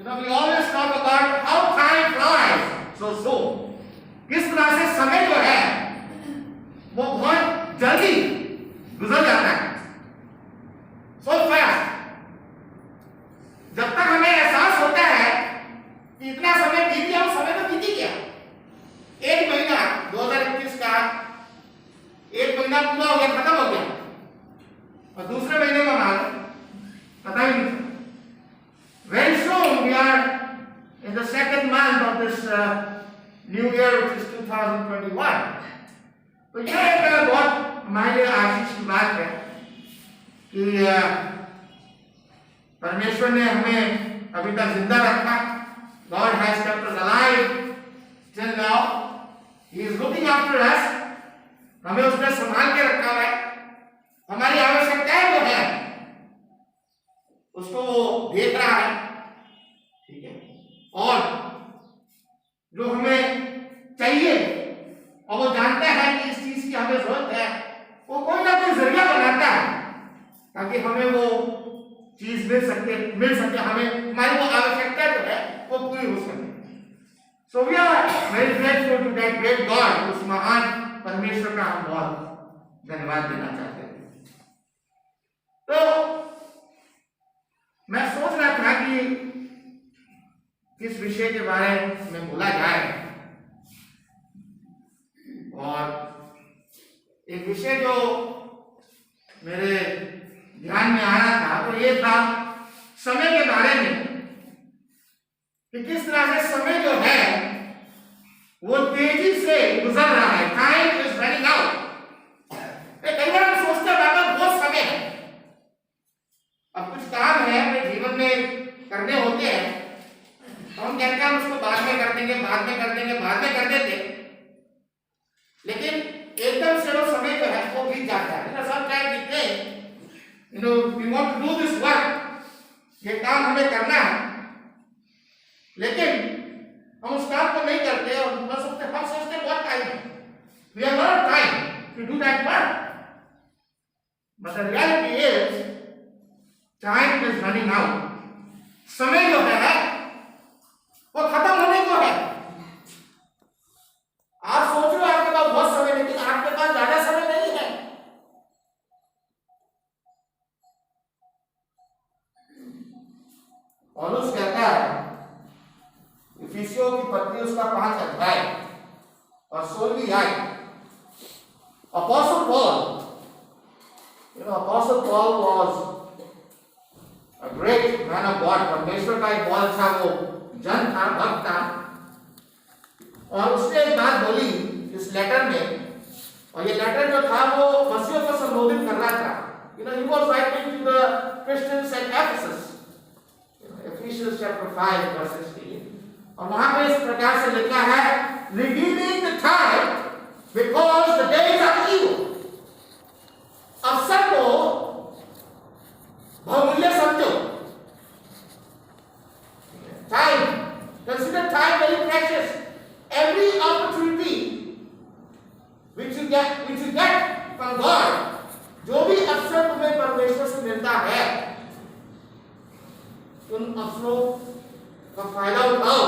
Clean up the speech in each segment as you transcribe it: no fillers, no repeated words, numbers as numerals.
we always talk about how time flies so soon. किस तरह से समय जो है वो बहुत जल्दी गुजर जाता है, so fast. जब तक हमें एहसास होता है कि इतना समय बीत गया, वो समय तो बीत ही गया। एक महीना 2021 का एक महीना पूरा हो गया, खत्म हो गया, और दूसरे महीने का माल पता ही नहीं। Very soon we are in the second month of this new year, which is 2021. तो ये एक बहुत हमारे लिए आशीष की बात है कि परमेश्वर ने हमें अभी तक जिंदा रखा। God has kept us alive till now. He is looking after us. हमें उसने संभाल के रखा है। हमारी आवश्यकताएं जो है उसको वो देख रहा है, ठीक है, और जो हमें चाहिए और वो जानता है कि इस चीज की हमें जरूरत है, वो कोई ना कोई जरिया बनाता है ताकि हमें वो चीज मिल सके, हमें हमारी वो आवश्यकता जो है वो पूरी हो सके। So we are very grateful to that great God. उस महान परमेश्वर का हम बहुत धन्यवाद देना चाहते हैं। तो मैं सोच रहा था कि किस विषय के बारे में बोला जाए, और एक विषय जो मेरे ध्यान में आ रहा था वो ये था समय के बारे में, कि किस तरह से समय जो है वो तेजी से गुजर रहा है। Time is running out. कई बार हम सोचते हैं बाबा बहुत समय है, अब कुछ काम है अपने जीवन में करने होते हैं, तो हम कहते हैं हम उसको बाद में कर देंगे, बाद में कर देते, लेकिन एकदम से वो समय जो है वो बीत जाता है। Sometime we think we want to do this work, ये काम हमें करना है, लेकिन हम उस काम को नहीं करते और हम सोचते बहुत टाइम है, we have not time to do that work, but the reality is time is running out. समय जो है वो खत्म होने को है। आप सोच रहे हो आपके पास बहुत समय, लेकिन आपके पास ज्यादा समय नहीं है। पौलुस कहता है इफिसियों की पत्री उसका 5 अध्याय और 16वीं आयत, Apostle Paul was a great man of God. परमेश्वर का एक बहुत अच्छा वो जन था, भक्त था, और उसने एक बात बोली इस लेटर में, और ये लेटर जो था वो मसीह को संबोधित कर रहा था। He was writing to the Christians at Ephesus, Ephesians chapter 5 verse 16, और वहां पे इस प्रकार से लिखा है, redeeming the time because the days are evil। अवसर को बहुमूल्य समझो। Time, consider time very precious. Every opportunity which you get from God, जो भी अवसर तुम्हें परमेश्वर से मिलता है, उन अवसरों का फायदा उठाओ,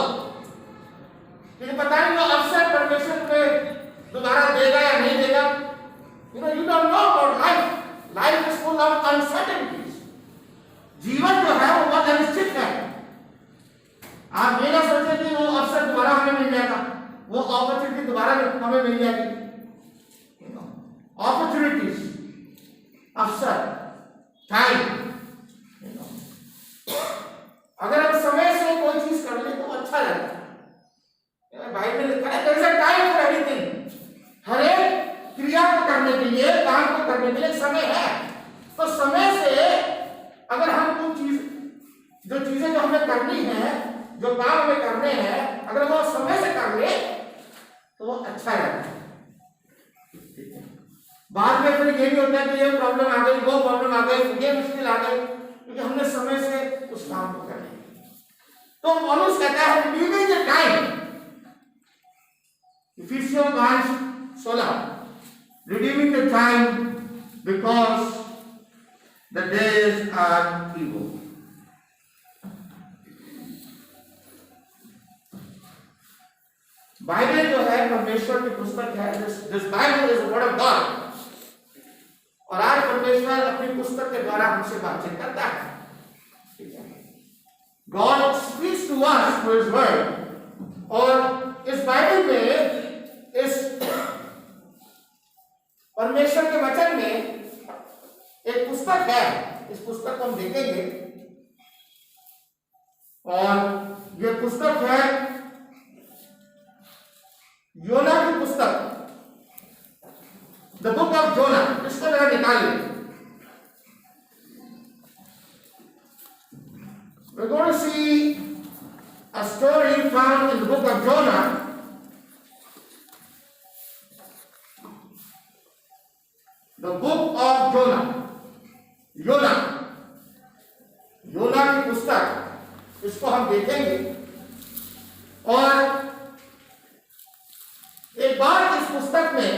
क्योंकि पता नहीं वो अवसर परमेश्वर तुम्हें दोबारा देगा या नहीं देगा। You don't know about life. Life is full of uncertainties. जीवन जो है वो बहुत अनिश्चित है। आप ये ना सोचें कि वो अवसर दोबारा हमें मिल जाएगा, वो अपॉर्चुनिटी दोबारा हमें मिल जाएगी। अपॉर्चुनिटीज, अवसर, टाइम, अगर हम समय से कोई चीज कर ले तो अच्छा लगता है। भाई ने लिखा है there is a time for everything। हर एक क्रिया को करने के लिए, काम को करने के लिए समय है। तो समय से अगर हम जो चीजें जो हमें करनी है, जो काम हमें करने हैं, अगर वो समय से कर ले तो वो अच्छा रहता है। बाद में फिर ये भी होता है कि ये प्रॉब्लम आ गई, वो प्रॉब्लम आ गई, ये मुश्किल आ गई, क्योंकि हमने समय से उस काम को कर लिया। तो पौलुस कहता है redeeming the time, इफिसियों 5:16, redeeming the time because the days are evil। Bible जो है परमेश्वर की पुस्तक है। This Bible is word of God. और आज परमेश्वर अपनी पुस्तक के द्वारा हमसे बातचीत करता है। God speaks to us through his word. और इस बाइबल में, इस परमेश्वर के वचन में एक पुस्तक है। इस पुस्तक को हम देखेंगे और यह पुस्तक है योना की पुस्तक, द बुक ऑफ जोना। इसको जरा निकालिए। We're going to see a story found in the book of Jonah. The book of Jonah. योना, योना की पुस्तक, इसको हम देखेंगे। और एक बार इस पुस्तक में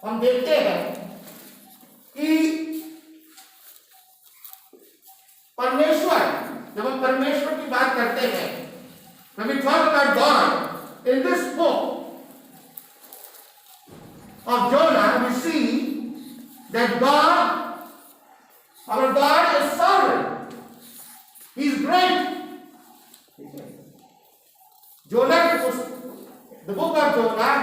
हम देखते हैं कि परमेश्वर, जब हम परमेश्वर की बात करते हैं, when we talk about God in this book of Jonah, we see that God, our God is sovereign. He is great. जोना की पुस्तक, the book of Jonah,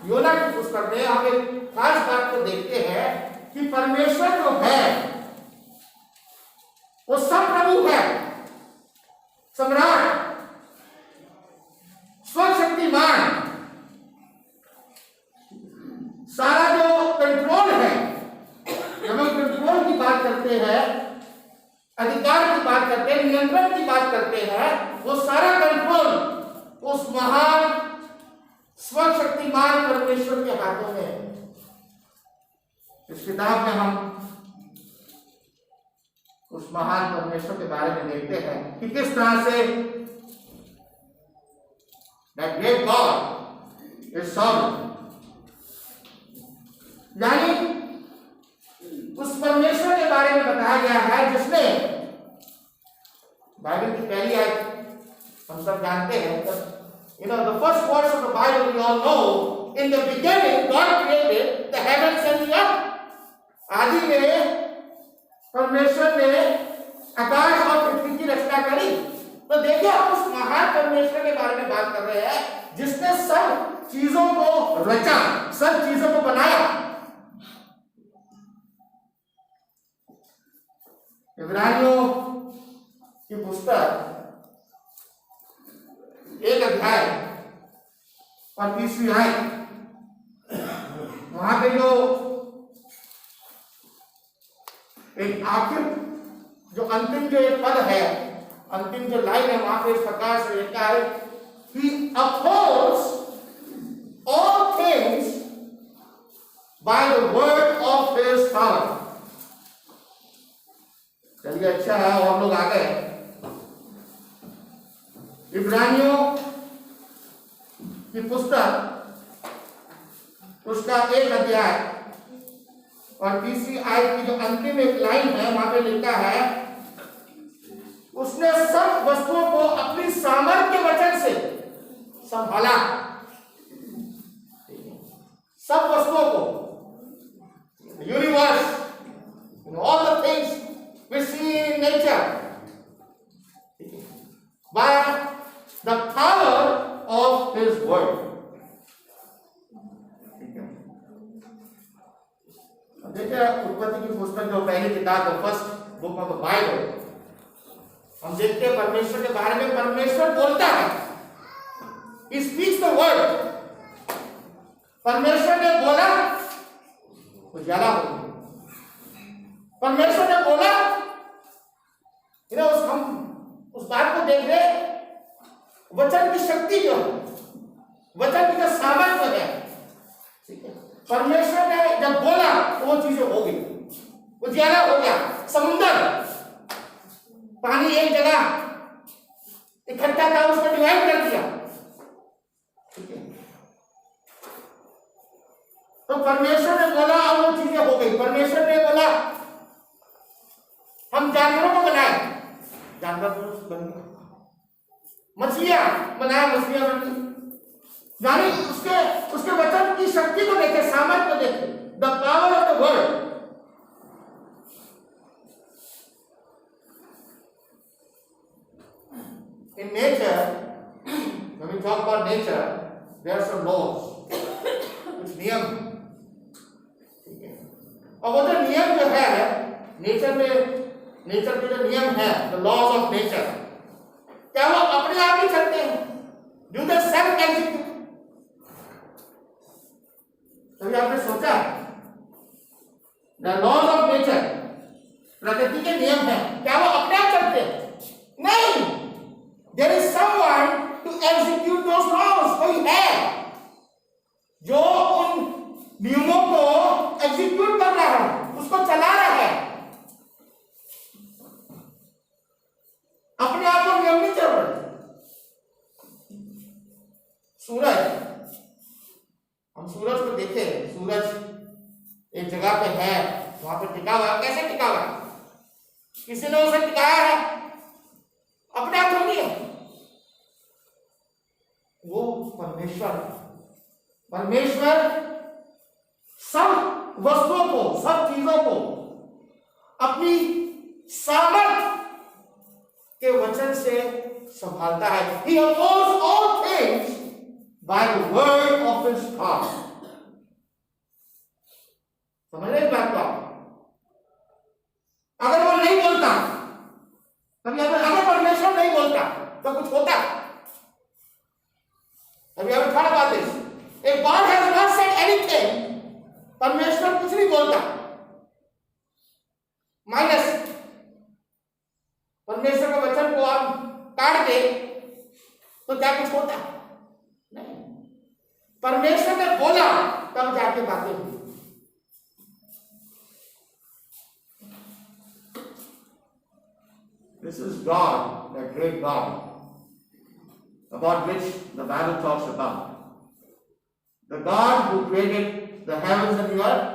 योना की पुस्तक में हम एक खास बात को देखते हैं कि परमेश्वर जो है वो सब प्रभु है, सम्राट, स्वशक्तिमान। सारा जो कंट्रोल है, जब हम कंट्रोल की बात करते हैं, अधिकार की बात करते हैं, नियंत्रण की बात करते हैं, वो सारा कंट्रोल उस महान स्वशक्तिमान परमेश्वर के हाथों में है। इस किताब में हम उस महान परमेश्वर के बारे में देखते हैं कि किस तरह से that great God is sovereign, यानी उस परमेश्वर के बारे में बताया गया है जिसने, बाइबल की पहली आयत हम सब जानते हैं, the first verse of the Bible we all know, in the beginning God created the heavens and the earth. आदि में परमेश्वर ने आकाश और पृथ्वी की रचना करी। तो देखिए, हम उस महान परमेश्वर के बारे में बात कर रहे हैं जिसने सब चीजों को रचा, सब चीजों को बनाया। इब्रानियों की पुस्तक एक अध्याय और 30वीं आयत, वहां पे जो एक आखिर जो अंतिम जो एक पद है, अंतिम जो लाइन है, वहां पे इस प्रकार से लिखा है, He upholds all things by the word of his power. चलिए, अच्छा है, और लोग आ गए। इब्रानियों की पुस्तक उसका एक अध्याय और 30वीं आयत की जो अंतिम एक लाइन है, वहां पे लिखा है, उसने सब वस्तुओं को अपनी सामर्थ्य के वचन से संभाला। सब वस्तुओं को, universe, all the things we see in nature, by the power of his word. देखिए, उत्पत्ति की पुस्तक जो पहली किताब है, first book of the Bible, हम देखते हैं परमेश्वर के बारे में। परमेश्वर बोलता है, he speaks the word. परमेश्वर ने बोला तो ज्यादा हो गया। परमेश्वर ने बोला, हम उस बात को देख रहे, वचन की शक्ति जो है, वचन की जो सामर्थ्य है, ठीक है, परमेश्वर ने जब बोला तो वो चीजें हो गई, वो ज्यादा हो गया। समुद्र, पानी एक जगह इकट्ठा था, उसको डिवाइड कर दिया, ठीक है। तो परमेश्वर ने बोला और वो चीजें हो गई। परमेश्वर ने बोला हम जानवरों को बनाए, जानवर बन गए। मछलियां बनाए, मछलियां बन गई। यानी उसके उसके वचन की शक्ति को देखे, सामर्थ्य को देखे, the power of the word. In nature, when we talk about nature, there are some laws, कुछ नियम, ठीक है। और वो जो नियम जो है नेचर के जो नियम है, the laws of nature, क्या वो अपने आप ही चलते हैं? Do they self execute? कभी आपने सोचा the laws of nature, प्रकृति के नियम है, क्या वो अपने आप चलते हैं? नहीं, there is someone to execute those laws, कोई है जो उन नियमों को एग्जीक्यूट कर रहा है, उसको चला रहा है। अपने आप को नियम नहीं चल रहे। सूरज, हम सूरज को देखें, सूरज एक जगह पे है, वहां पे टिका हुआ है। कैसे टिका हुआ है? किसी ने उसे टिकाया है, अपने आप थोड़ी है। वो परमेश्वर सब वस्तुओं को, सब चीजों को अपनी सामर्थ के वचन से संभालता है। He upholds all things by the word of his heart. समझ रहे इस बात को आप? अगर वो नहीं बोलता, अगर परमेश्वर नहीं बोलता तो कुछ होता? अभी हमें थोड़ा बात है, if God has not said anything, परमेश्वर कुछ नहीं बोलता, माइनस परमेश्वर के वचन को आप काट दे तो क्या कुछ होता? नहीं। परमेश्वर ने बोला तब जाके बातें हुई। This is God, the great God, about which the Bible talks about. The God who created the heavens and the earth,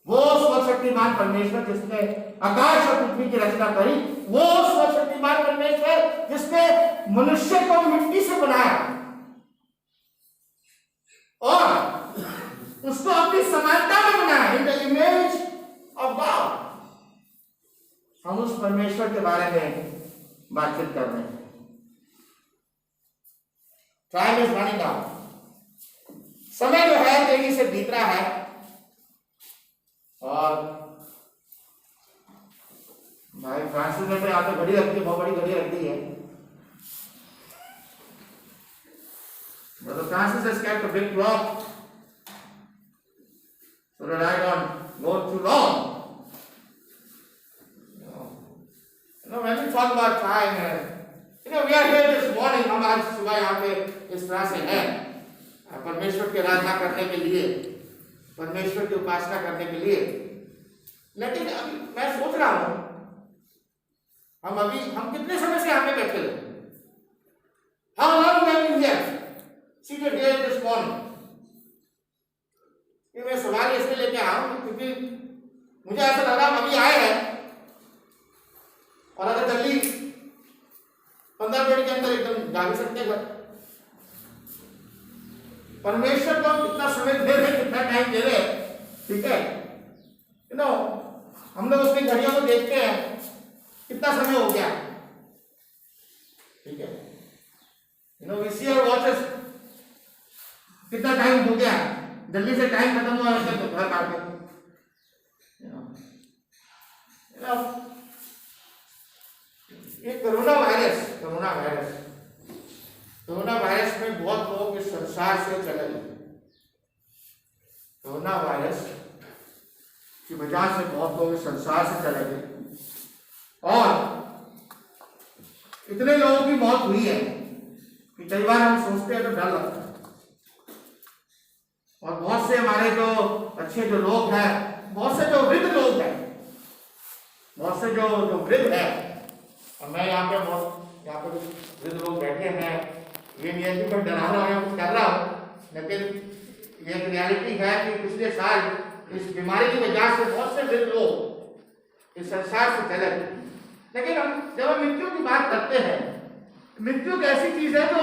वो सर्वशक्तिमान परमेश्वर जिसने आकाश और पृथ्वी की रचना करी, वो सर्वशक्तिमान परमेश्वर जिसने मनुष्य को मिट्टी से बनाया और उसको अपनी समानता में बनाया, in the image of God. हम उस परमेश्वर के बारे में बातचीत कर रहे हैं। टाइम इज रनिंग आउट, समय जो है तेजी से बीत रहा है और भाई फ्रांसिस ने तो यहाँ पे घड़ी रखी है, बहुत बड़ी घड़ी रख दी है। Brother Francis has kept a big clock so that I don't go too long. When we talk about time, we are here this morning, हम आज सुबह यहाँ पे इस तरह से हैं परमेश्वर की आराधना करने के लिए, परमेश्वर की उपासना करने के लिए। लेकिन मैं सोच रहा हूँ हम कितने समय से यहाँ पे बैठे हैं? How long we have been here, seated here this morning? मैं सवाल इसलिए लेके आया हूँ क्योंकि मुझे ऐसा लगा हम अभी आए हैं और अगर जल्दी 15 मिनट के अंदर एकदम जा भी सकते हैं। परमेश्वर को हम कितना समय दे रहे, कितना टाइम दे रहे, ठीक है? हम लोग अपनी घड़ियों को देखते हैं, कितना समय हो गया, ठीक है? We see our watches, कितना टाइम हो गया, जल्दी से टाइम खत्म हुआ है तो घर काट दो। ये कोरोना वायरस में बहुत लोग इस संसार से चले गए। कोरोना वायरस की वजह से बहुत लोग इस संसार से चले गए और इतने लोगों की मौत हुई है कि कई बार हम सोचते हैं तो डर लगता है। और बहुत से हमारे जो अच्छे जो लोग हैं, बहुत से जो वृद्ध लोग हैं, बहुत से जो वृद्ध हैं, और मैं यहाँ पे वृद्ध लोग बैठे हैं, ये नहीं है कि मैं डरा रहा हूँ, कुछ कर रहा हूँ, लेकिन ये एक रियलिटी है कि पिछले साल इस बीमारी की वजह से बहुत से वृद्ध लोग इस संसार से चले गए। लेकिन जब हम मृत्यु की बात करते हैं, मृत्यु एक ऐसी चीज है जो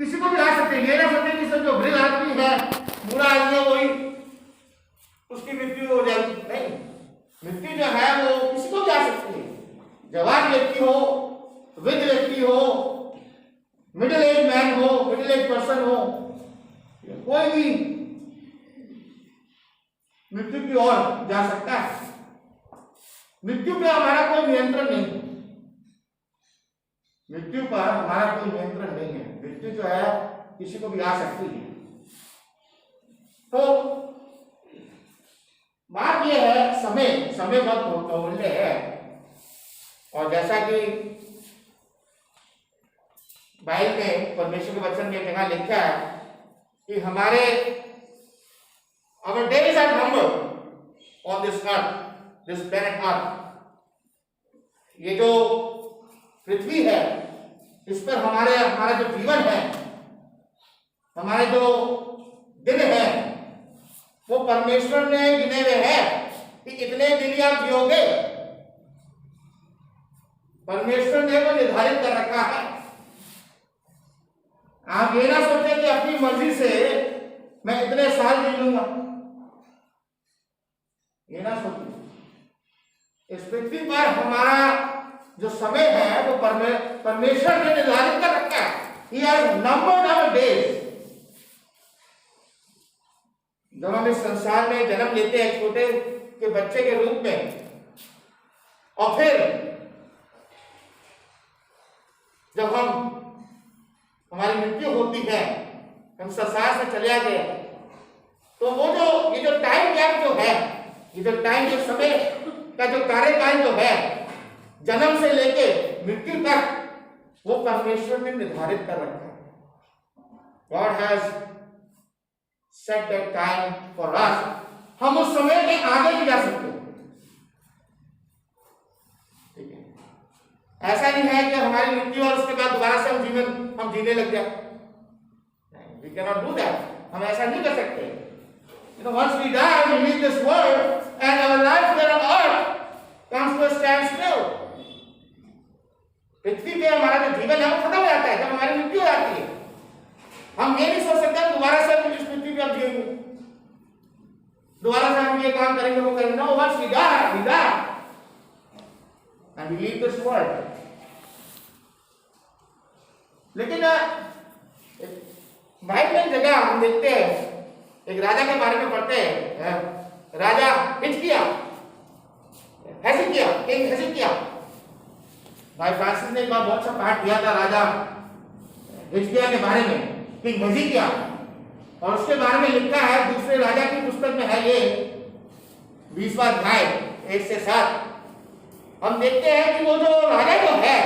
किसी को भी आ सकते हैं। ये ना सोचे कि सब जो वृद्ध आदमी है, बूढ़ा आदमी है, वही उसकी मृत्यु हो जाएगी। नहीं, मृत्यु जो है वो किसी को भी आ सकती है। जवान व्यक्ति हो, वृद्ध व्यक्ति हो, मिडिल एज मैन हो, मिडिल एज पर्सन हो, कोई भी मृत्यु की ओर जा सकता है। मृत्यु पर हमारा कोई नियंत्रण नहीं है। मृत्यु पर हमारा कोई नियंत्रण नहीं है। मृत्यु जो है किसी को भी आ सकती है। तो बात यह है, समय बहुत बहुमूल्य है। और जैसा कि बाइबल में परमेश्वर के वचन में जगह लिखा है कि हमारे our days are numbered on this earth, this planet earth। ये जो पृथ्वी है, इस पर हमारा जो जीवन है, हमारे जो दिन है, वो परमेश्वर ने गिने हुए हैं कि इतने दिन आप जियोगे। परमेश्वर ने वो निर्धारित कर रखा है। आप ये ना सोचें कि अपनी मर्जी से मैं इतने साल जी लूंगा, ये ना सोचिए। इस पृथ्वी पर हमारा जो समय है वो परमेश्वर ने निर्धारित कर रखा है। He has numbered our days। जब हम इस संसार में जन्म लेते हैं छोटे के बच्चे के रूप में, और फिर जब हमारी मृत्यु होती है, हम संसार से चले गए, तो वो जो ये जो टाइम गैप जो है, ये जो टाइम जो समय का जो कार्यकाल जो है, जन्म से लेके मृत्यु तक, वो परमेश्वर ने निर्धारित कर रखा है। God has set that time for us। हम उस समय के आगे भी जा सकते हैं। ठीक है, ऐसा नहीं है कि हमारी मृत्यु और उसके बाद दोबारा से हम जीने लग जाए। We cannot do that। हम ऐसा नहीं कर सकते। You know, once we die, we leave this world, and our life here on earth comes to a standstill। पृथ्वी पे हमारा जो जीवन है वो खत्म हो जाता है जब हमारी मृत्यु हो जाती है। हम ये नहीं सोच सकते दोबारा से इस पृथ्वी पे अब जिएंगे, दोबारा से हम ये काम करेंगे, वो करेंगे। No, once we die, and we leave this world। लेकिन बाइबल में जगह हम देखते हैं, एक राजा के बारे में पढ़ते हैं, राजा हिजकिय्याह, किंग हिजकिय्याह। भाई फ्रांसिस ने एक बार बहुत सा पाठ दिया था राजा हिजकिय्याह के बारे में, किंग हिजकिय्याह, और उसके बारे में लिखा है दूसरे राजा की पुस्तक में है, ये 20वां अध्याय 1 से 7। हम देखते हैं कि वो जो राजा जो है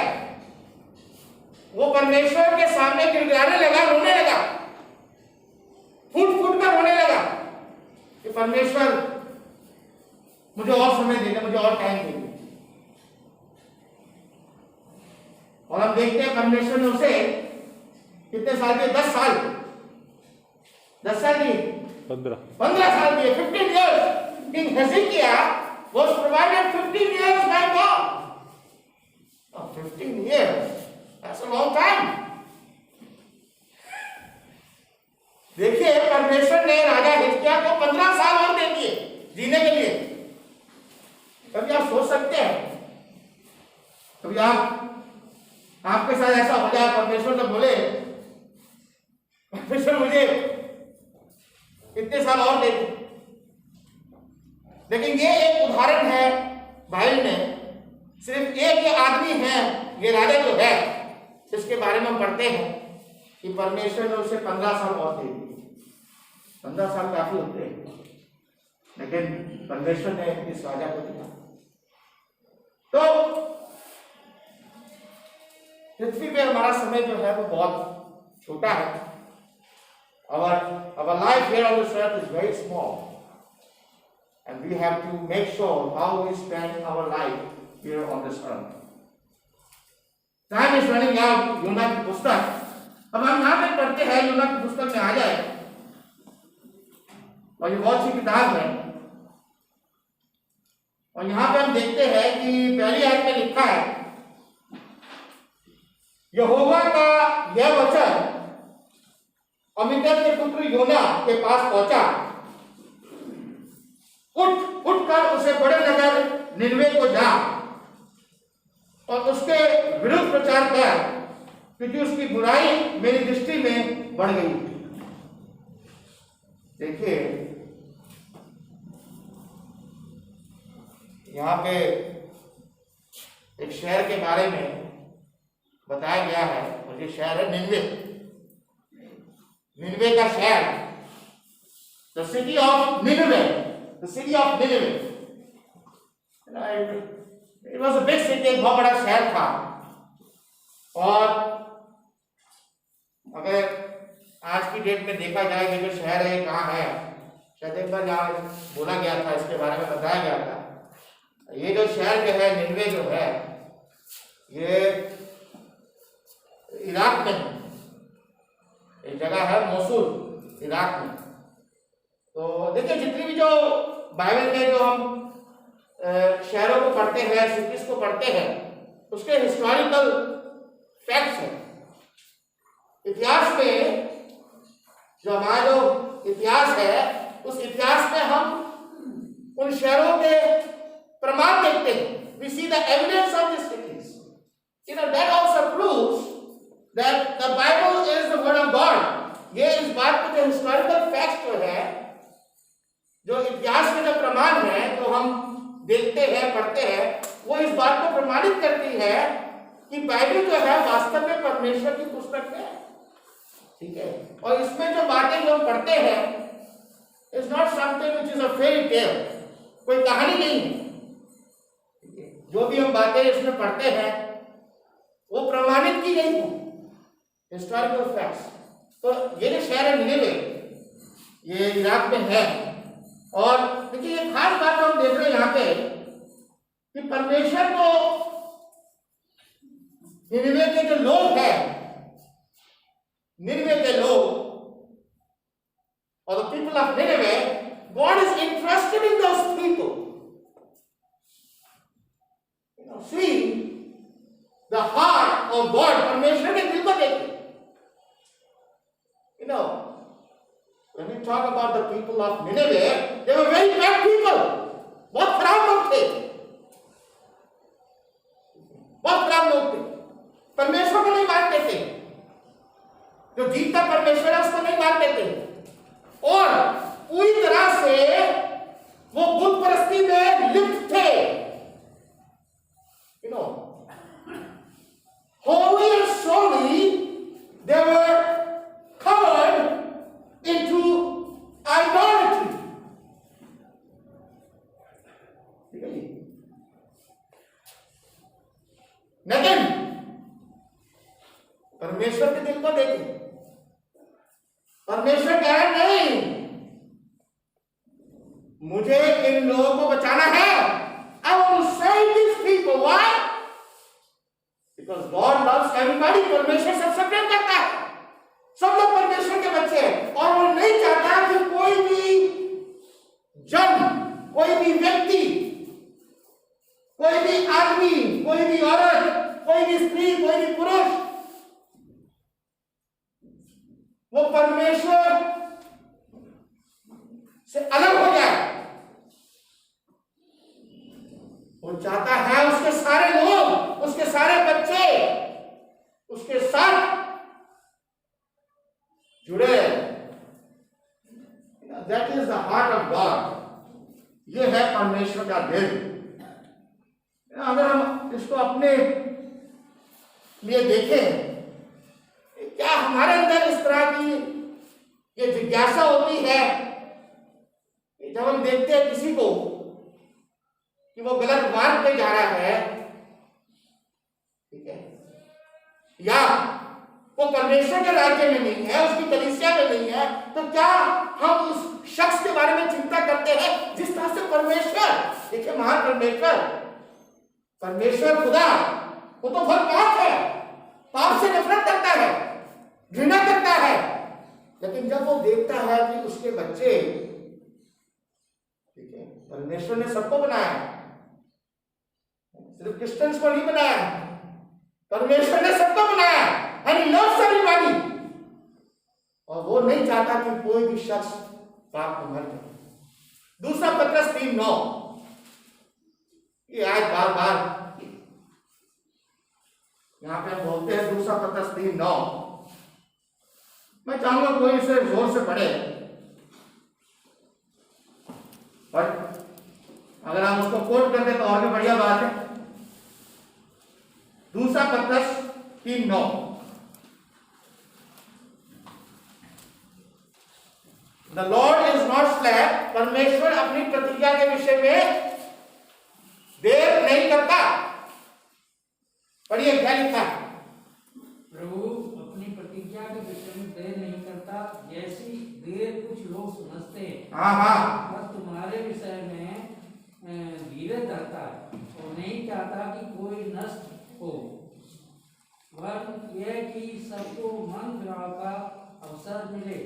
वो परमेश्वर के सामने गिड़गिड़ाने लगा, रोने लगा, फूट फूट कर रोने लगा कि परमेश्वर मुझे और समय दे दे, मुझे और टाइम दे दे। और हम देखते हैं परमेश्वर ने उसे कितने साल दिए? 10 साल, 10 साल दिए, 15 साल दिए, 15 years। King Hezekiah was provided 15 years by God। 15 years, that's a long time। देखिए परमेश्वर ने राजा हिजकिय्याह को 15 साल और दे दिए जीने के लिए। कभी आप सोच सकते हैं, कभी आपके साथ ऐसा हो जाए, परमेश्वर से बोले परमेश्वर मुझे इतने साल और दे दे। लेकिन ये एक उदाहरण है बाइबल में, सिर्फ एक आदमी है, ये राजा जो है जिसके बारे में हम पढ़ते हैं कि परमेश्वर ने उसे 15 साल और दे दिए। 15 साल काफी होते हैं, लेकिन परमेश्वर ने इस राजा को दिया। तो पृथ्वी पे हमारा समय जो है वो बहुत छोटा है। Our life here on this earth is very small, and we have to make sure how we spend our life here on this earth। Time is running out। यूना की पुस्तक, अब हम यहाँ पे पढ़ते हैं, यूना की पुस्तक में आ जाए, और ये बहुत सी किताब है, और यहाँ पे हम देखते हैं कि पहली आयत में लिखा है, यहोवा का यह वचन अमित्तज के पुत्र योना के पास पहुंचा, उठकर उसे बड़े नगर निनवे को जा और उसके विरुद्ध प्रचार कर, क्योंकि उसकी बुराई मेरी दृष्टि में बढ़ गई। देखिए यहाँ पे एक शहर के बारे में बताया गया है, और ये शहर है निनवे। निनवे का शहर, the city of Nineveh, the city of Nineveh, it was a big city, एक बहुत बड़ा शहर था। और अगर आज की डेट में देखा जाए कि जो शहर है कहाँ है, शायद एक बार यहाँ बोला गया था, इसके बारे में बताया गया था। ये जो शहर जो है निनवे जो है, ये इराक में है। एक जगह है मोसुल, इराक में। तो देखिए जितनी भी जो बाइबल में जो हम शहरों को पढ़ते हैं, सिटीज को पढ़ते हैं, उसके हिस्टोरिकल फैक्ट्स हैं। इतिहास में जो हमारा जो इतिहास है, उस इतिहास में हम उन शहरों के प्रमाण देखते हैं। We see the evidence of these cities. That also proves that the Bible is the word of God. ये इस बात को जो हिस्टोरिकल फैक्ट जो है, जो इतिहास के जो प्रमाण है, जो हम देखते हैं, पढ़ते हैं, वो इस बात को प्रमाणित करती है कि बाइबल जो है वास्तव में परमेश्वर की पुस्तक है। ठीक है, और इसमें जो बातें जो हम पढ़ते हैं, is not something which is a fairy tale, कोई कहानी नहीं है। जो भी हम बातें इसमें पढ़ते हैं वो प्रमाणित की गई है, हिस्टोरिकल फैक्ट्स। तो ये जो शहर है निनवे, ये इराक में है। और देखिए ये खास बात हम देख रहे हैं यहाँ पे कि परमेश्वर को निनवे के जो लोग हैं, निनवे के लोग और the people of Nineveh, God is interested in those people. See the heart of God, परमेश्वर के दिल को देखिए। When we talk about the people of Nineveh, they were very bad people. बहुत खराब लोग थे, बहुत खराब लोग थे, परमेश्वर को नहीं मानते थे। जो जीता परमेश्वर है उसको नहीं मानते थे, और पूरी तरह से वो बुत परस्ती में लिप्त थे। Wholly and solely they were covered into idolatry. लेकिन परमेश्वर के दिल को देखिए, परमेश्वर कह रहे नहीं, मुझे इन लोगों को बचाना है। I want to save these people. Why? Because God loves everybody. परमेश्वर सबसे प्रेम करता है, सब लोग परमेश्वर के बच्चे हैं, और वो नहीं चाहता कि कोई भी जन, कोई भी व्यक्ति, कोई भी आदमी, कोई भी औरत, कोई भी स्त्री, कोई भी पुरुष, वो परमेश्वर से अलग हो जाए। वो चाहता है उसके सारे लोग, उसके सारे बच्चे उसके साथ जुड़े। That is the heart of God. ये है परमेश्वर का दिल। अगर हम इसको अपने लिए देखें, क्या हमारे अंदर इस तरह की ये जिज्ञासा होती है कि जब हम देखते हैं किसी को कि वो गलत मार्ग पे जा रहा है, ठीक है, या वो परमेश्वर के राज्य में नहीं है, उसकी कलीसिया में नहीं है, तो क्या हम उस शख्स के बारे में चिंता करते हैं जिस तरह से परमेश्वर, देखिए महान परमेश्वर खुदा, वो तो बहुत पाप है, पाप से नफरत करता है, घृणा करता है, लेकिन जब वो देखता है कि उसके बच्चे, ठीक है, परमेश्वर ने सबको बनाया, सिर्फ क्रिश्चियंस को नहीं बनाया, परमेश्वर ने सबको बनाया, and he loves everybody, और वो नहीं चाहता कि कोई भी शख्स पाप में मर जाए। दूसरा पत्रस 3:9, ये आज बार बार यहां पे हम बोलते हैं। दूसरा पत्रस 3:9, मैं चाहूंगा कोई इसे जोर से पढ़े, और अगर हम उसको कोट कर दे तो और भी बढ़िया बात है। दूसरा पत्रस 3:9, the Lord is not slave, परमेश्वर अपनी प्रतिज्ञा के विषय में देर नहीं करता। पढ़िए क्या लिखा है। प्रभु अपनी प्रतिज्ञा के विषय में देर नहीं करता, जैसी देर कुछ लोग समझते हैं। हाँ, बस तुम्हारे विषय में धीरज धरता है और नहीं चाहता कि कोई नष्ट हो, वरन यह कि सबको मन फिराव का अवसर मिले।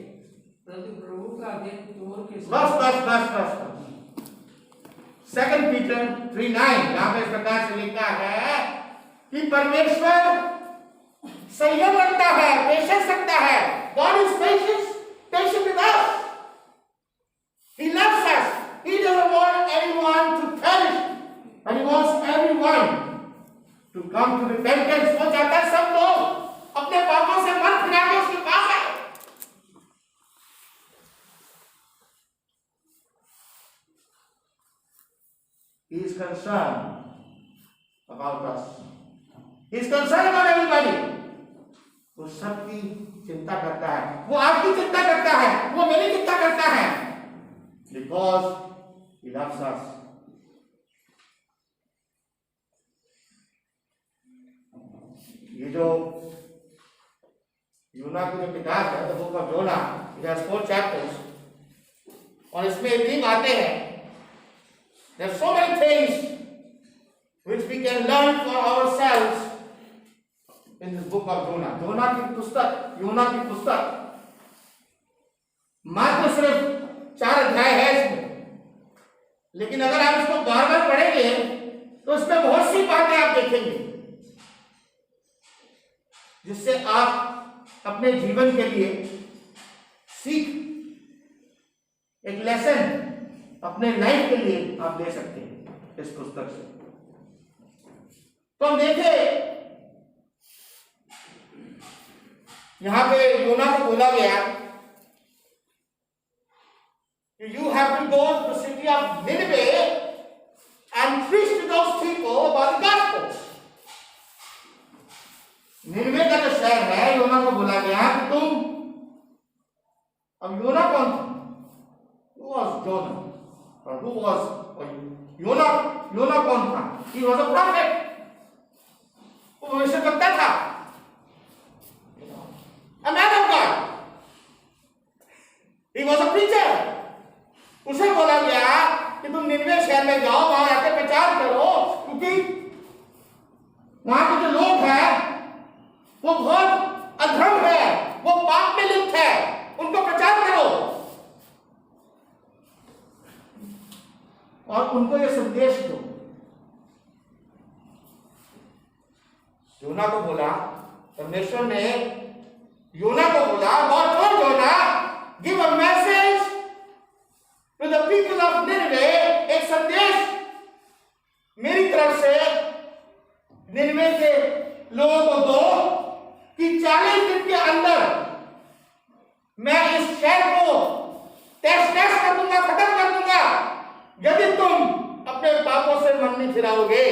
प्रभु का दिन चोर के बस। सेकंड पीटर 3:9, यहां पे इस प्रकार से लिखा है कि परमेश्वर संयम रखता है, पेशेंस रखता है। God is patient with us. He loves us. He doesn't want anyone to perish, but he wants everyone to come to repentance. वो चाहता है सब लोग अपने पापों से मन फिरा के उसके पास आए। He is concerned about us. He is concerned about everybody. वो सबकी चिंता करता है, वो आपकी चिंता करता है, वो मेरी चिंता करता है, because he loves us. ये जो यूना की जो किताब है, the book of Jonah, it has 4 chapters, और इसमें इतनी बातें हैं। There are so many things which we can learn for ourselves in this book of Jonah. जोना की पुस्तक, यूना की पुस्तक, मात्र सिर्फ 4 अध्याय है इसमें, लेकिन अगर आप इसको बार-बार पढ़ेंगे तो इसमें बहुत सी बातें आप देखेंगे जिससे आप अपने जीवन के लिए सीख, एक लेसन अपने लाइफ के लिए आप ले सकते हैं इस पुस्तक से। तो हम देखें यहां पे योना को बोला गया, you have to go to the city of Nineveh and preach to those people about the gospel. Nineveh का जो शहर है, योना को बोला गया कि तुम, अब योना कौन था? Who was Jonah? Or who was योना कौन था? He was a prophet. वो भविष्यवक्ता था, a man of God. He was a preacher. उसे बोला गया कि तुम निनवे शहर में जाओ, वहां आके प्रचार करो, क्योंकि वहां के जो लोग हैं वो बहुत अधर्म है, वो पाप में लिप्त है, उनको प्रचार करो और उनको ये संदेश दो। योना को बोला, परमेश्वर ने योना को बोला, गॉड टोल्ड योना, give a message to the people of Nineveh, एक संदेश मेरी तरफ से निनवे के लोगों को दो कि 40 दिन के अंदर मैं इस शहर को तहस नहस कर दूंगा, खत्म कर दूंगा, यदि तुम अपने पापों से मन नहीं फिराओगे।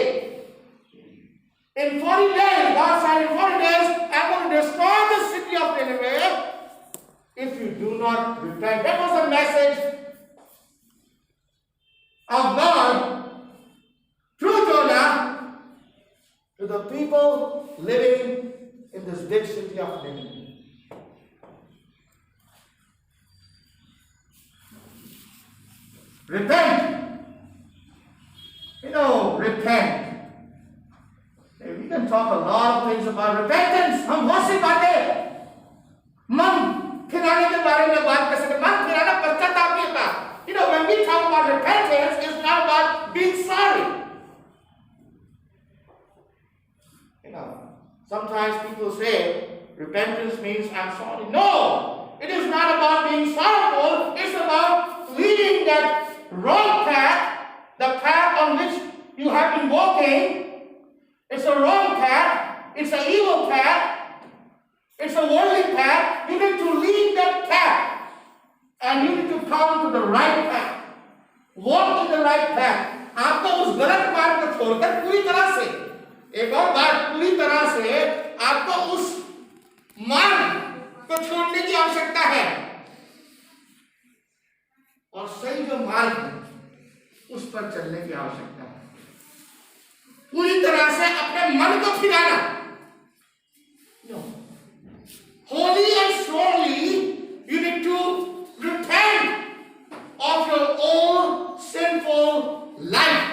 In 40 days, God said, in 40 days, I'm going to destroy the city of Nineveh if you do not repent. That was the message of God through Jonah to the people living in this big city of Nineveh. Repent. Repent. We can talk a lot of things about repentance. हम बहुत सी बातें मन फिराने के बारे में बात कर सकते हैं। मन फिराना पश्चाताप की बात। When we talk about repentance, it's not about being sorry. Sometimes people say repentance means I'm sorry. No, It is not about being sorrowful. It's about leading that wrong path, the path on which you have been walking. It's a wrong path. It's an evil path. It's a worldly path. You need to leave that path, and you need to come to the right path. Walk in the right path. आपको उस गलत मार्ग को छोड़कर पूरी तरह से, एक और बात, पूरी तरह से आपको उस मार्ग को छोड़ने की आवश्यकता है, और सही जो मार्ग है उस पर चलने की आवश्यकता है। पूरी तरह से अपने मन को फिराना, holy and slowly you need to repent of your own sinful life.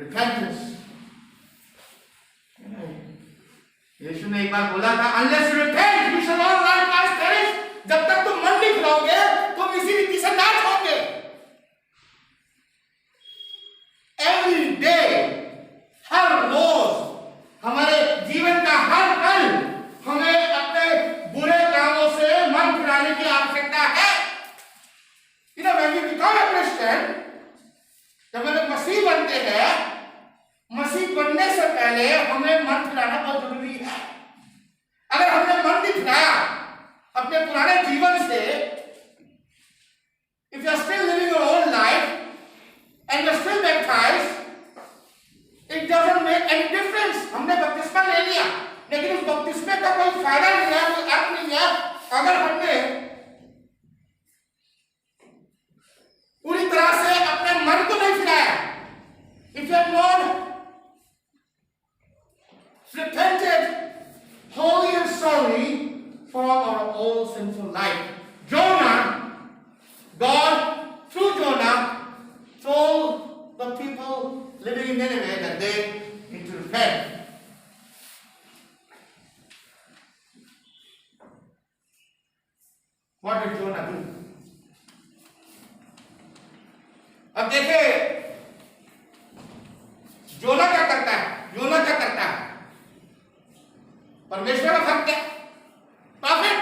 Repentance. यीशु ने एक बार बोला था, unless you repent, you shall all likewise perish. जब तक तुम मन नहीं फिराओगे, तुम इसी रीति से नाश होगे। Every day, हर रोज, हमारे जीवन का हर पल हमें अपने बुरे कामों से मन फिराने की आवश्यकता है। when we become a Christian, जब हम मसीह बनते हैं, मसीह बनने से पहले हमें मन फिराना बहुत जरूरी है। अगर हमने मन नहीं फिराया अपने पुराने जीवन से, if you are still living your own life and you are still baptized, it doesn't make any difference. हमने बपतिस्मा ले लिया, लेकिन उस बपतिस्मे का कोई फायदा नहीं है, कोई अर्थ नहीं है, अगर हमने पूरी तरह से अपने मन को नहीं फिराया। If you have not repented wholly and solely for our old sinful life. Jonah, God through Jonah told the people living in Nineveh that they need to repent. What did Jonah do? अब देखिए जोना क्या करता है, योना क्या करता है, परमेश्वर का भक्त है, prophet,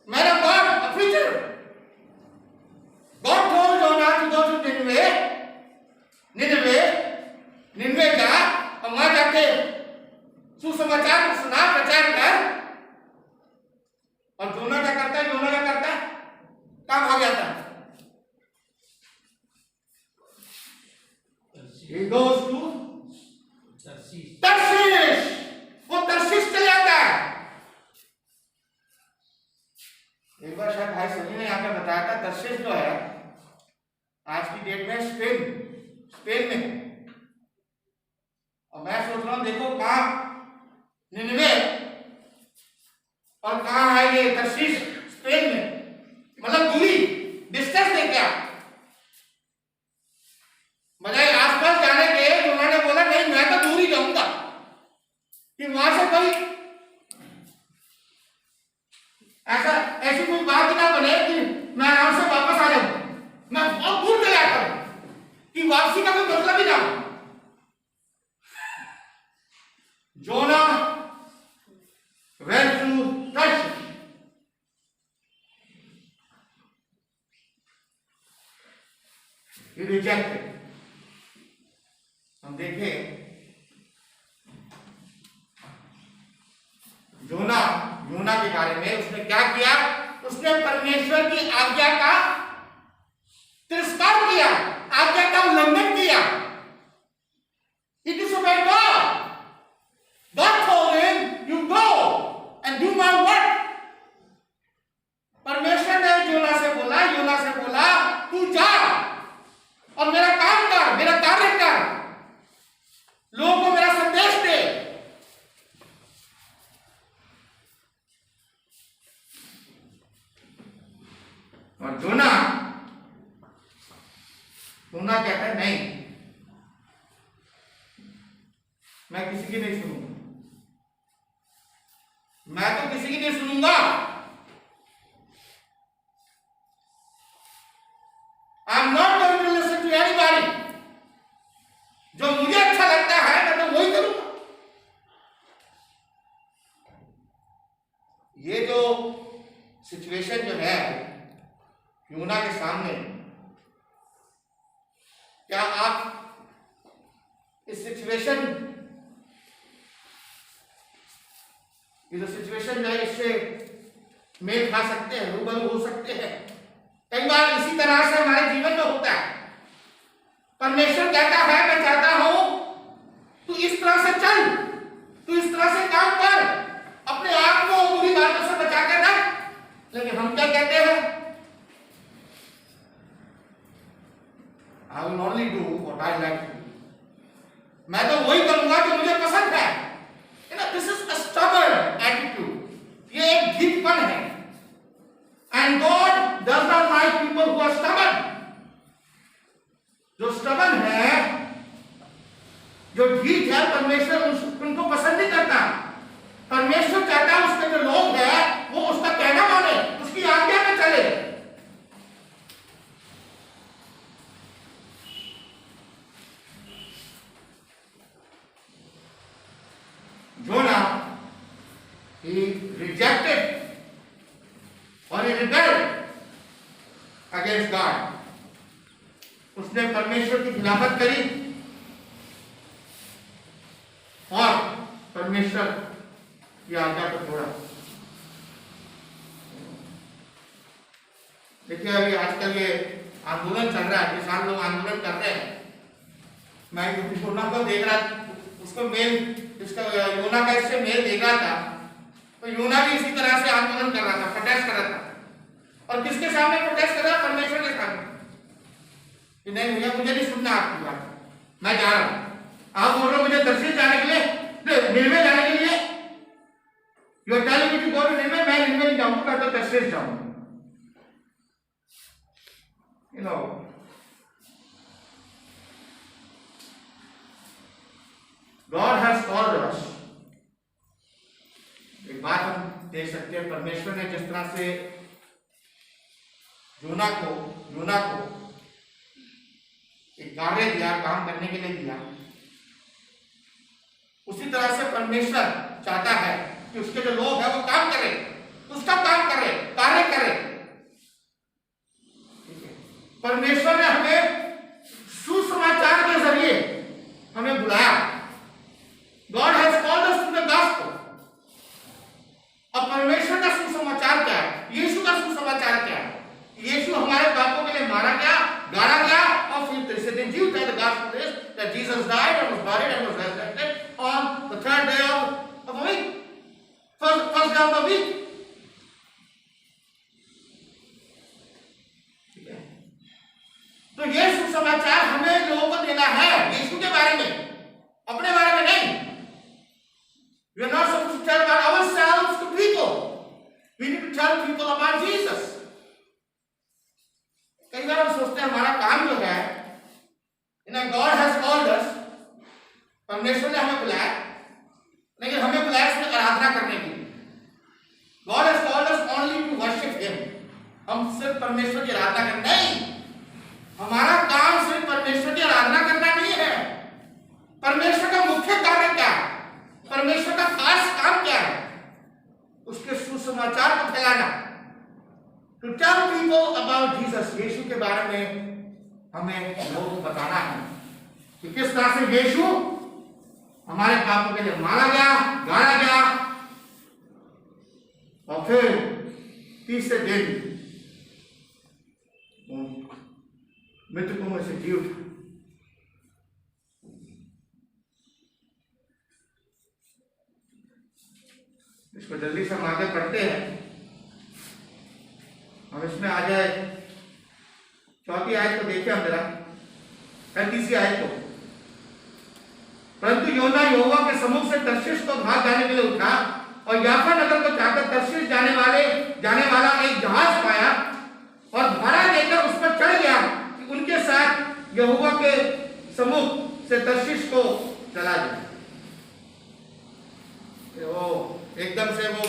man of God, a preacher. God told Jonah to go to Nineveh जा और वहां जाके सुसमाचार को सुना, प्रचार कर। और जोना क्या करता है, योना क्या करता है, कहां भाग जाता है? He goes to Tarshish. वो तर्शीश चले जाता है। एक बार शायद भाई सभी ने यहाँ पे बताया था, तर्शीश जो है आज की डेट में स्पेन में। और मैं सोच रहा हूँ, देखो कहाँ निनवे और कहाँ है ये तर्शीश, स्पेन में, मतलब दूरी, डिस्टेंस देखिए आप। बजाय आसपास जाने के उन्होंने बोला नहीं, मैं तो दूर ही जाऊंगा, कि वहां से कोई ऐसी कोई बात ही ना बने कि मैं आराम से वापस आ जाऊं। मैं बहुत दूर चला जाता हूं कि वापसी का कोई मतलब ही ना हो। जोना went to Tarshish. He rejected. हम देखें योना के बारे में, उसने क्या किया? उसने परमेश्वर की आज्ञा का तिरस्कार किया, आज्ञा का उल्लंघन किया। He disobeyed God. God told him, "You go and do my work." परमेश्वर ने योना से बोला, तू जा और मेरा काम कर, मेरा कार्य कर, लोगों को मेरा संदेश दे। और जोना कहता है नहीं, मैं किसी की नहीं सुनूंगा, मैं तो किसी की नहीं सुनूंगा। I am not going to listen to anybody. जो मुझे अच्छा लगता है मैं तो वही करूंगा। जो सिचुएशन है इससे मेल खा सकते हैं, रूबरू हो सकते हैं। कई बार इसी तरह से हमारे जीवन में होता है। परमेश्वर कहता है मैं चाहता हूं तू इस तरह से चल, तू इस तरह से काम कर, अपने आप को बुरी बातों से बचा कर रख। लेकिन हम क्या कहते हैं? I will only do what I like to do. मैं तो वही करूंगा जो मुझे पसंद है। This is a stubborn attitude. ये एक ढीठपन है। And God does not like people who are stubborn. जो स्टबर्न है, जो ढीठ है, परमेश्वर उनको पसंद नहीं करता। परमेश्वर चाहता है उसके जो लोग हैं वो उसका कहना माने, उसकी आज्ञा में चले। जोना he rejected or he rebelled against God. उसने परमेश्वर की खिलाफत करी और परमेश्वर की आज्ञा को तोड़ा। देखिए अभी आजकल ये आंदोलन चल रहा है, किसान लोग आंदोलन कर रहे हैं। मैं योना को देख रहा, उसको मेल, इसका योना का इससे मेल देख रहा था, तो योना भी इसी तरह से आंदोलन कर रहा था, प्रोटेस्ट कर रहा था। और किसके सामने प्रोटेस्ट कर रहा? परमेश्वर के सामने कि नहीं भैया मुझे नहीं सुनना आपकी बात, मैं जा रहा हूं। आप बोल रहे हो मुझे दर्शन जाने के लिए, निन्वे जाने के लिए, you are telling me to go to Nineveh, मैं निन्वे नहीं जाऊंगा, मैं तो दर्शन जाऊंगा। You know, God has called us। एक बात हम देख सकते हैं, परमेश्वर ने जिस तरह से योना को एक कार्य दिया, काम करने के लिए दिया, उसी तरह से परमेश्वर चाहता है कि उसके जो लोग हैं वो काम करें, उसका काम करें, कार्य करें। परमेश्वर ने हमें सुसमाचार के जरिए हमें बुलाया। God has called us to the gospel। अब परमेश्वर का सुसमाचार क्या है? यीशु का सुसमाचार क्या है? यीशु हमारे पापों के लिए मारा गया, गाड़ा गया और फिर तीसरे दिन जी उठा। The gospel is that Jesus died and was buried and was resurrected on the third day of the week, first day of the week। तो ये सुसमाचार हमें लोगों को देना है यीशु के बारे में, अपने बारे में नहीं। We are not supposed to tell about ourselves to people. We need to tell people about Jesus। कई बार हम सोचते हैं हमारा काम जो है, God has called us, परमेश्वर ने हमें बुलाया, लेकिन हमें बुलाया उसमें आराधना करने के लिए। God has called us only to worship Him। हम सिर्फ परमेश्वर की आराधना करना नहीं, हमारा काम सिर्फ परमेश्वर की आराधना करना नहीं है। परमेश्वर का मुख्य कार्य क्या है? परमेश्वर का खास काम क्या है? उसके सुसमाचार को फैलाना। To tell people about Jesus. यीशु के बारे में हमें लोगों को बताना है कि किस तरह से यीशु हमारे पापों के लिए मारा गया, गाड़ा गया और फिर तीसरे दिन मृतकों में से जी उठा। इसको जल्दी से हम आगे पढ़ते हैं। हम इसमें आ जाए, चौथी आयत को देखिए हम जरा, 35वीं आयत को। परंतु योना यहोवा के सम्मुख से तर्शीश को भाग जाने के लिए उठा और याफा नगर को जाकर तर्शीश जाने वाला एक जहाज पाया और भाड़ा देकर उस पर चढ़ गया कि उनके साथ यहोवा के सम्मुख से तर्शीश को चला जाए। एकदम से वो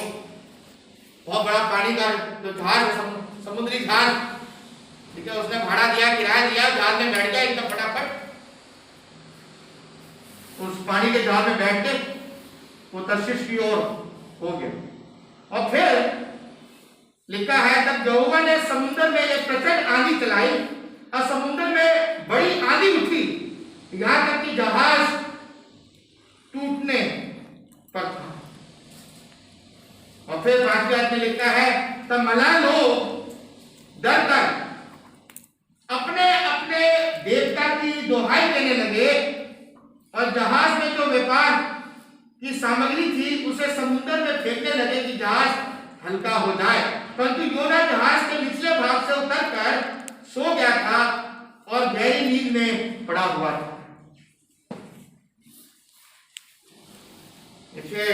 बहुत बड़ा पानी का जो जहाज है, समुद्री जहाज, ठीक है, उसने भाड़ा दिया, किराया दिया, जहाज में बैठ गया एकदम फटाफट। उस पानी के जहाज में बैठ के वो तर्शीश की ओर हो गया। और फिर लिखा है, तब यहोवा ने समुद्र में एक प्रचंड आंधी चलाई और समुद्र में बड़ी आंधी उठी, यहाँ तक कि जहाज फिर 5वें आयत में लिखा है, तब मलाह लोग डर कर अपने अपने देवता की दुहाई देने लगे और जहाज में जो व्यापार की सामग्री थी उसे समुद्र में फेंकने लगे कि जहाज हल्का हो जाए। परंतु योना जहाज के निचले भाग से उतरकर सो गया था और गहरी नींद में पड़ा हुआ था। देखिए,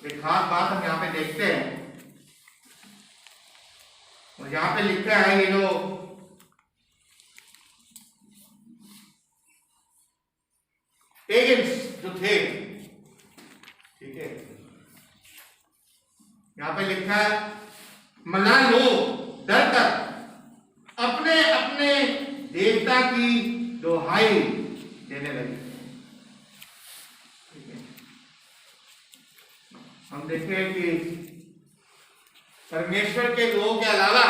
एक खास बात हम यहाँ पे देखते हैं, और यहाँ पे लिखा है ये जो पेगन्स जो थे, ठीक है, यहाँ पे लिखा है मलाह लोग डर कर अपने अपने देवता की दुहाई देने लगे। हम देखते हैं कि परमेश्वर के लोगों के अलावा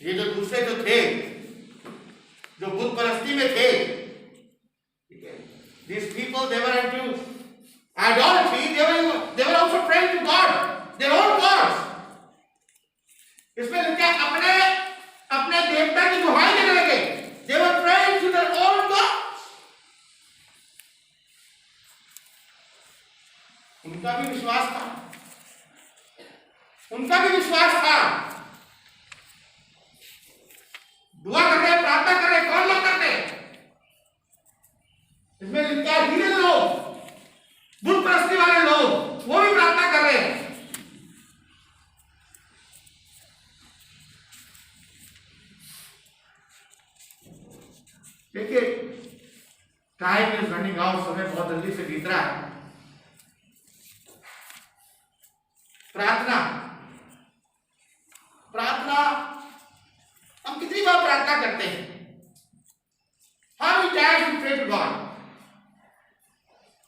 ये जो दूसरे जो थे, जो बुत परस्ती में थे, ठीक है, these people they were into idolatry, they were also praying to God, their own gods. इसमें लिखा अपने अपने देवता की दुहाई देने लगे, they were praying to their own gods. उनका भी विश्वास था, उनका भी विश्वास था। दुआ कर रहे, प्रार्थना कर रहे, कौन लोग करते? इसमें लिखा है हीरे लोग, बुत परस्ती वाले लोग, वो भी प्रार्थना कर रहे हैं। देखिए, टाइम इज रनिंग आउट, समय बहुत जल्दी से बीत रहा है। प्रार्थना प्रार्थना हम कितनी बार प्रार्थना करते हैं? How many times we pray to God?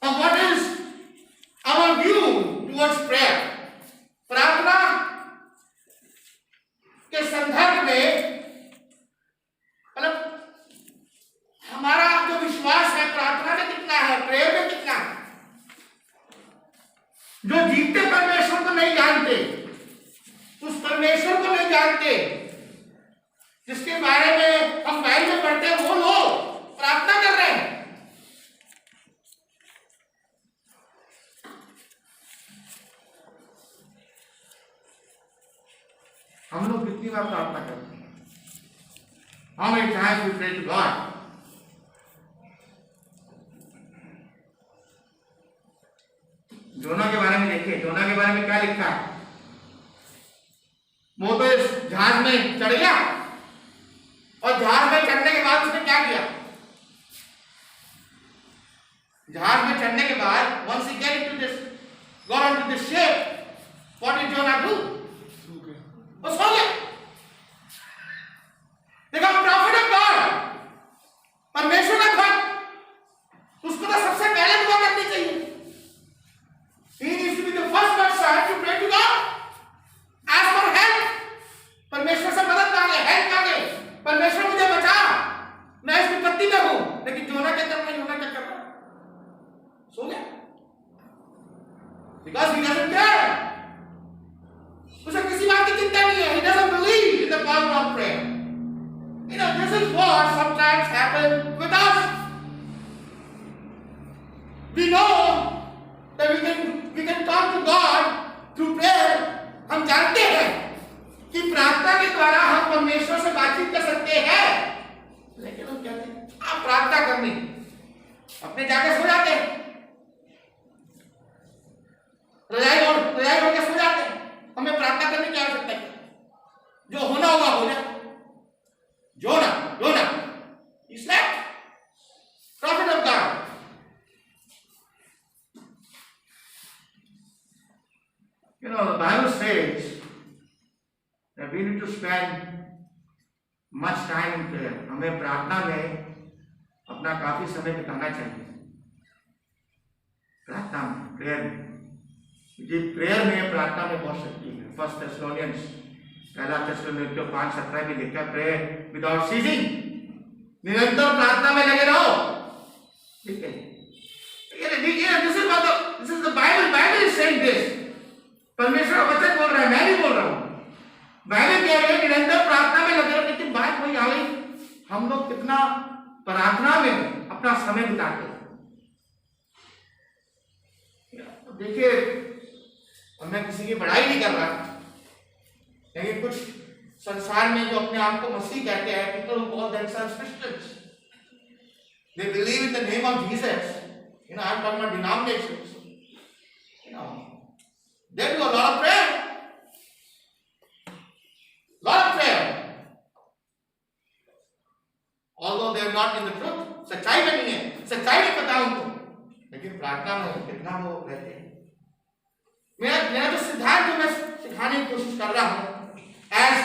And what is our view towards prayer? प्रार्थना के संदर्भ में मतलब हमारा जो विश्वास है प्रार्थना में कितना है, प्रेयर में कितना है? जो जीते परमेश्वर को नहीं जानते, उस परमेश्वर को नहीं जानते जिसके बारे में हम बाइबल में पढ़ते हैं, वो लोग प्रार्थना कर रहे हैं। हम लोग कितनी बार प्रार्थना करते हैं? How many times we pray to God? जोना के बारे में देखिए, जोना के बारे में क्या लिखा है? वो तो इस जहाज में चढ़ गया और जहाज में चढ़ने के बाद उसने क्या किया? जहाज में चढ़ने के बाद once he get into this, got onto this ship, what did Jonah do? वो सो गया। देखा, प्रॉफिट ऑफ गॉड, परमेश्वर का भक्त, उसको तो सबसे पहले दुआ करनी चाहिए। He needs to be the first person to pray to God, ask for help, परमेश्वर से मदद मांगे, हेल्प मांगे, परमेश्वर मुझे बचा, मैं इस विपत्ति में हूं। लेकिन जोना क्या कर रहा है? जोना क्या कर रहा है? सो गया। Because he doesn't care, उसे किसी बात की चिंता नहीं है। He doesn't believe in the power of prayer. You know, this is what sometimes happens with us. We know that we can talk to God through prayer. हम जानते हैं कि प्रार्थना के द्वारा हम परमेश्वर से बातचीत कर सकते हैं, लेकिन हम कहते हैं आप प्रार्थना करनी, अपने जाके सो जाते हैं, रजाई ओढ़ के सो जाते हैं। हमें प्रार्थना करने की आवश्यकता है, जो होना होगा हो जाए। जोना he slept, prophet of God. You know, the Bible says that we need to spend much time in prayer. हमें प्रार्थना में अपना काफी समय बिताना चाहिए, प्रार्थना में, प्रेयर में। जी, प्रेयर में, प्रार्थना में बहुत शक्ति है। फर्स्ट थेस्सलोनियंस, पहला थेस्सलोनियंस 5:17 में लिखा है, प्रे विदाउट सीजिंग, निरंतर प्रार्थना में लगे रहो। ठीक है, दिस इज द बाइबल प्रार्थना में अपना समय बिताते हैं। देखिए, और मैं किसी की बड़ाई नहीं कर रहा, लेकिन कुछ संसार में जो अपने आप को मसीह कहते हैं, people who call themselves Christians, they believe in the name of Jesus. I'm talking about denominations. They do a lot of prayer. Although they are not in the truth, सच्चाई में नहीं है, सच्चाई नहीं पता उनको, लेकिन प्रार्थना में कितना वो रहते हैं। मेरा जो सिद्धांत जो मैं सिखाने की कोशिश कर रहा हूं, as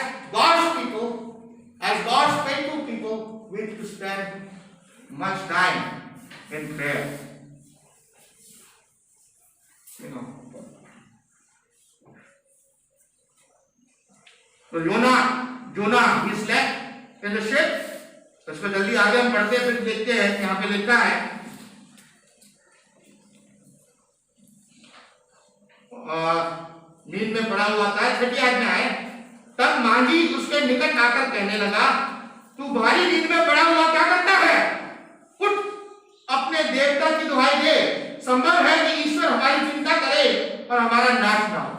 God's faithful people, we need to spend much time in prayer. तो योना he slept in the ship. तो इसको जल्दी आगे हम पढ़ते हैं, फिर देखते हैं यहाँ पे लिखा है नींद में पड़ा हुआ था, छठी आज्ञा है। तब मांझी उसके निकट आकर कहने लगा, तू भारी नींद में पड़ा हुआ क्या करता है? उठ, अपने देवता की दुहाई दे। संभव है कि ईश्वर हमारी चिंता करे और हमारा नाश ना हो।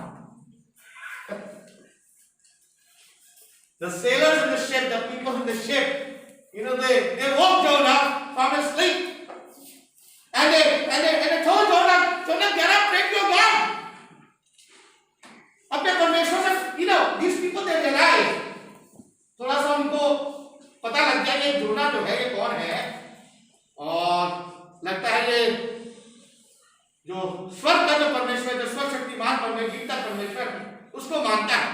The sailors in the ship, the people in the ship, they woke Jonah from his sleep, and they told Jonah, get up, pray to your God. अपने परमेश्वर से, these people they realize, थोड़ा सा उनको पता लग गया कि जोना जो है ये कौन है, और लगता है ये जो स्वर्ग का जो परमेश्वर, जो सर्वशक्तिमान परमेश्वर, जीवित परमेश्वर, उसको मानता है।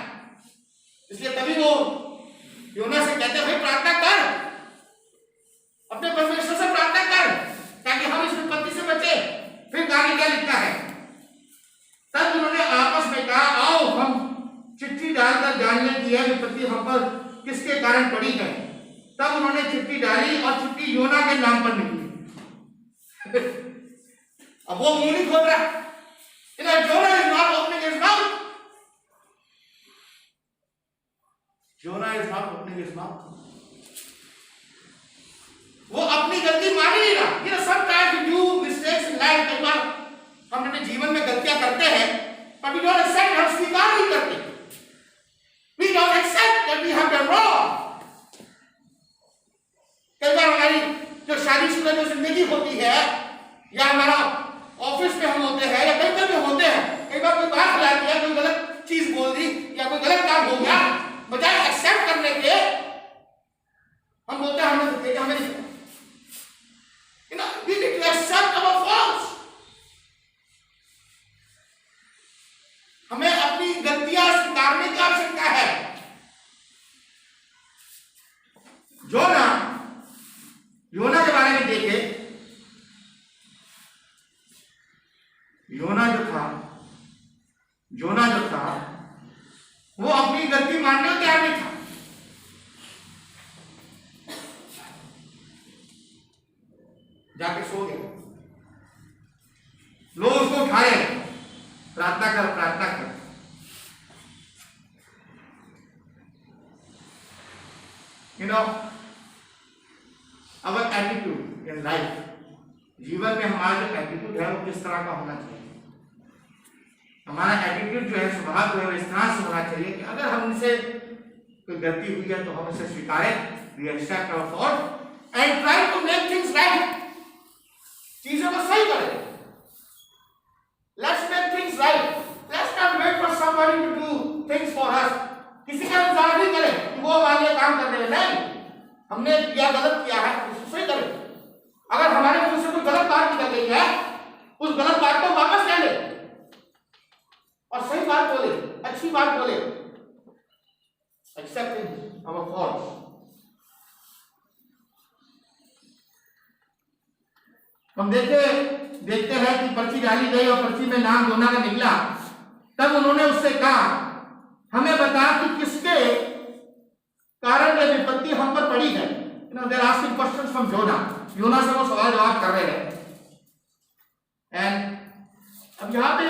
इसलिए तभी वो योना से कहते हैं, भाई प्रार्थना कर, अपने परमेश्वर से प्रार्थना कर, ताकि हम इस विपत्ति से बचे। फिर आगे क्या लिखता है? तब उन्होंने आपस में कहा, आओ हम चिट्ठी डालकर जान लें कि यह विपत्ति हम पर किसके कारण पड़ी है। तब उन्होंने चिट्ठी डाली और चिट्ठी योना के नाम पर निकली। अब वो मुंह नहीं खोल रहा, Jonah is not opening his mouth. Jonah is not opening his mouth. वो अपनी गलती मान ही नहीं रहा। Sometimes we do mistakes in life. कई बार हम अपने जीवन में गलतियां करते हैं, but we don't accept, हम स्वीकार नहीं करते। We don't accept that we have done wrong. कई बार हमारी जो शादीशुदा जो जिंदगी होती है, या हमारा ऑफिस में हम होते हैं, या कहीं पर भी होते हैं, कई बार कोई बात खिलाती है, कोई गलत चीज बोल दी, या कोई गलत काम हो गया, बजाय एक्सेप्ट करने के हम बोलते हैं हमने देखा, हमें नहीं। We need to accept our faults. हमें अपनी गलतियां स्वीकारने की आवश्यकता है। योना के बारे में देखे, जोना जो था वो अपनी गलती मानने को तैयार नहीं था। जाके सो गया, लोग उसको उठाए, प्रार्थना कर। our attitude in life, जीवन में हमारा जो एटीट्यूड है वो किस तरह का होना चाहिए। हमारा एटीट्यूड जो है, स्वभाव जो है, इस तरह से होना चाहिए कि अगर हमसे कोई गलती हुई है तो हम उसे स्वीकारें, we accept our fault and try to make things right. चीजों को सही करें। Let's make things right. Let's not wait for somebody to do things for us. किसी का इंतजार नहीं करें कि वो हमारे लिए काम करने में, नहीं, हमने किया गलत किया है, उसको सही करें। अगर हमारे मुंह से कोई गलत बात निकल गई है, उस गलत बात को वापस ले ले और सही बात बोले, अच्छी बात बोले। Accepting our faults. हम देखते हैं कि पर्ची डाली गई और पर्ची में नाम योना का निकला। तब उन्होंने उससे कहा, हमें बता कि किसके कारण यह विपत्ति हम पर पड़ी है। They're asking questions from Jonah. योना से वो सवाल जवाब कर रहे हैं। एंड अब यहाँ पे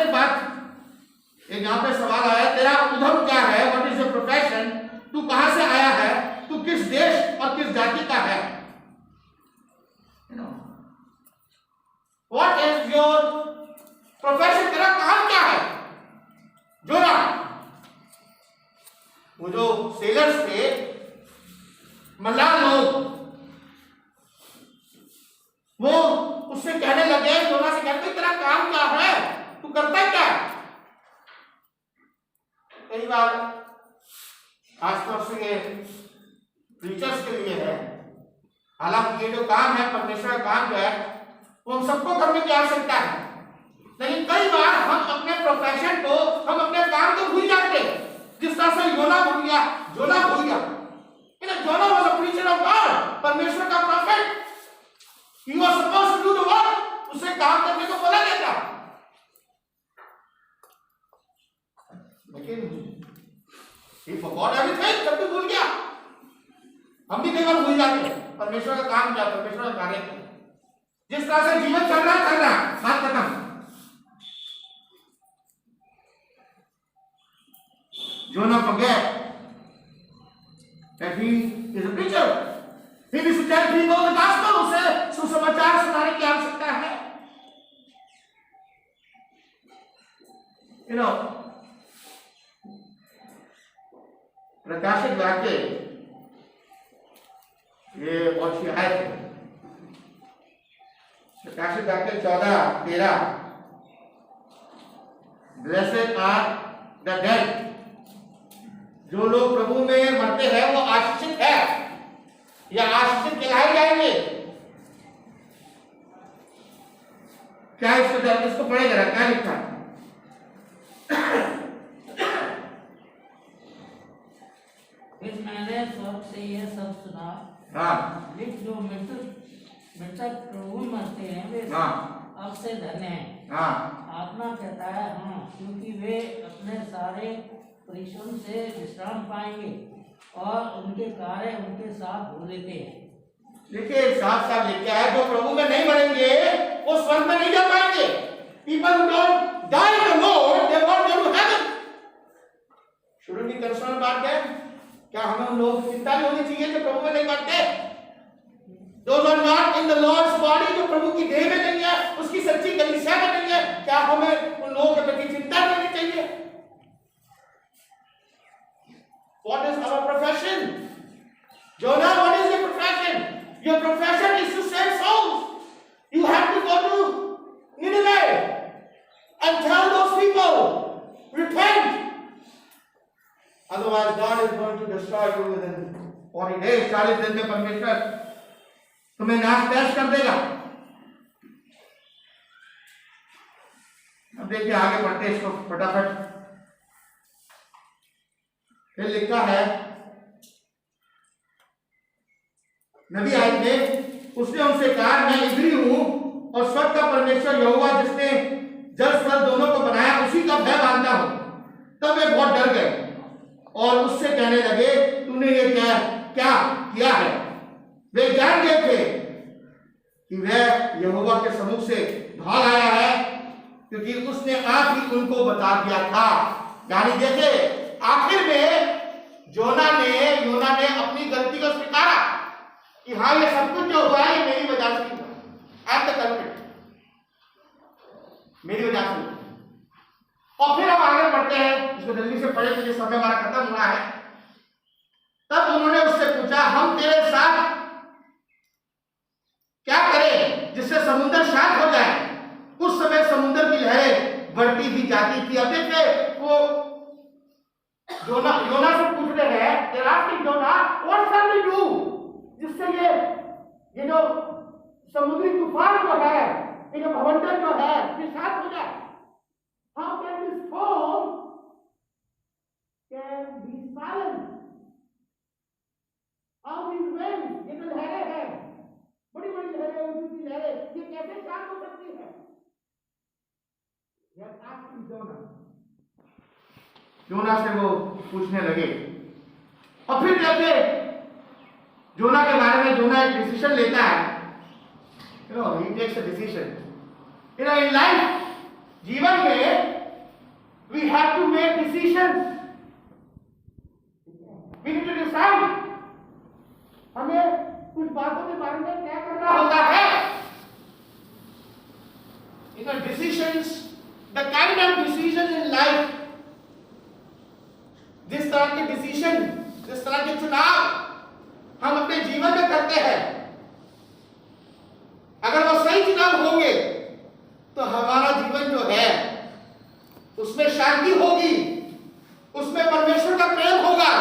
सवाल आया, तेरा उधम क्या है? What is your profession? तू कहां से आया है? तू किस देश और किस जाति का है? व्हाट इज योर प्रोफेशन, तेरा काम क्या है? जोना, वो जो सेलर्स थे, मल्लाह लोग, वो उससे कहने लगे, जोना से कहते तेरा काम क्या है, तू करता क्या है? कई बार खासतौर से ये प्रीचर्स के लिए है, हालांकि ये जो काम है परमेश्वर का काम जो है वो हम सबको करने की आवश्यकता है, लेकिन कई बार हम अपने प्रोफेशन को, हम अपने काम को भूल जाते हैं, जिस तरह से योना भूल गया, जोना भूल गया। Jonah was a preacher of God, परमेश्वर का prophet, he was supposed to do the work, उसे काम करने को बोला गया था, लेकिन he forgot everything, सब कुछ भूल गया। हम भी कई बार भूल जाते हैं परमेश्वर का काम क्या, परमेश्वर का कार्य क्या। जिस तरह से जीवन चल रहा, बात खत्म। Jonah forget that he is a preacher. He needs to tell people the gospel, उसे सुसमाचार सुनाने की आवश्यकता है। You know, प्रकाशित वाक्य ये बहुत सी आयत है, प्रकाशित वाक्य 14:13, Blessed are the dead, जो लोग प्रभु में मरते हैं वो आशीषित है या आशीषित कहलाए जाएंगे। क्या इसको पढ़े जरा, क्या लिखा है? फिर मैंने स्वर्ग से यह सब सुना, हाँ, जो मृतक प्रभु में मरते हैं वे हाँ, अब से धन्य हैं। हाँ, आत्मा कहता है हाँ, क्योंकि वे अपने सारे परिश्रम से विश्राम पाएंगे और उनके कार्य उनके साथ हो लेते हैं। देखिए साफ साफ लिखा है, जो प्रभु में नहीं मरेंगे वो स्वर्ग में नहीं जा पाएंगे। People who don't die in the Lord, they won't go to heaven. Should we be concerned about that? क्या हमें उन लोगों की चिंता नहीं होनी चाहिए जो प्रभु में नहीं मरते? Those are not in the Lord's body, जो प्रभु की देह में नहीं है, उसकी सच्ची कलीसिया में नहीं है, क्या हमें उन लोगों के प्रति चिंता नहीं होनी चाहिए? What is our profession? Jonah, what is your profession? Your profession is to save souls. You have to go to Nineveh and tell those people, repent. Otherwise, God is going to destroy you within 40 days. 40 दिन में परमेश्वर तुम्हें नाश नष्ट कर देगा। अब देखिए आगे बढ़ते हैं इसको फटाफट। फिर लिखा है, नबी आए थे, उसने उनसे कहा मैं इब्री हूं और स्वर्ग का परमेश्वर यहोवा जिसने जल स्थल दोनों को बनाया उसी का भय मानता हूं। तब वे बहुत डर गए और उससे कहने लगे तूने ये क्या किया है? वे जान गए थे कि वह यहोवा के सम्मुख से भाग आया है, क्योंकि उसने आप ही उनको बता दिया था। यानी देखे आखिर में योना ने अपनी गलती को स्वीकारा कि हाँ ये सब कुछ जो हुआ है ये मेरी वजह से हुआ, आई एम द कल्प्रिट, मेरी वजह से हुआ। और फिर हम आगे बढ़ते हैं, इसको जल्दी से पढ़े क्योंकि समय हमारा खत्म हुआ है। तब उन्होंने उससे पूछा हम तेरे साथ क्या करें जिससे समुद्र शांत हो जाए? उस समय समुद्र की लहरें बढ़ती ही जाती थी। अब देखिए वो योना से पूछ रहे हैं, they're asking Jonah, what shall we do? जिससे ये जो समुद्री तूफान जो है, ये जो भवंडर जो है, ये शांत हो जाए। How can this storm can be silent? How these winds, ये जो लहरें हैं, बड़ी बड़ी लहरें, ऊंची लहरें, ये कैसे शांत हो सकती है? They are asking Jonah. जोना से वो पूछने लगे और फिर देखिए जोना के बारे में जोना एक डिसीजन लेता है। he takes a decision. In life, जीवन में we have to make decisions. We need to decide. हमें कुछ बातों के बारे में क्या करना होता है। decisions, the kind of decisions in life, जिस तरह के डिसीजन, जिस तरह के चुनाव हम अपने जीवन में करते हैं, अगर वो सही चुनाव होंगे तो हमारा जीवन जो है उसमें शांति होगी, उसमें परमेश्वर का प्रेम होगा,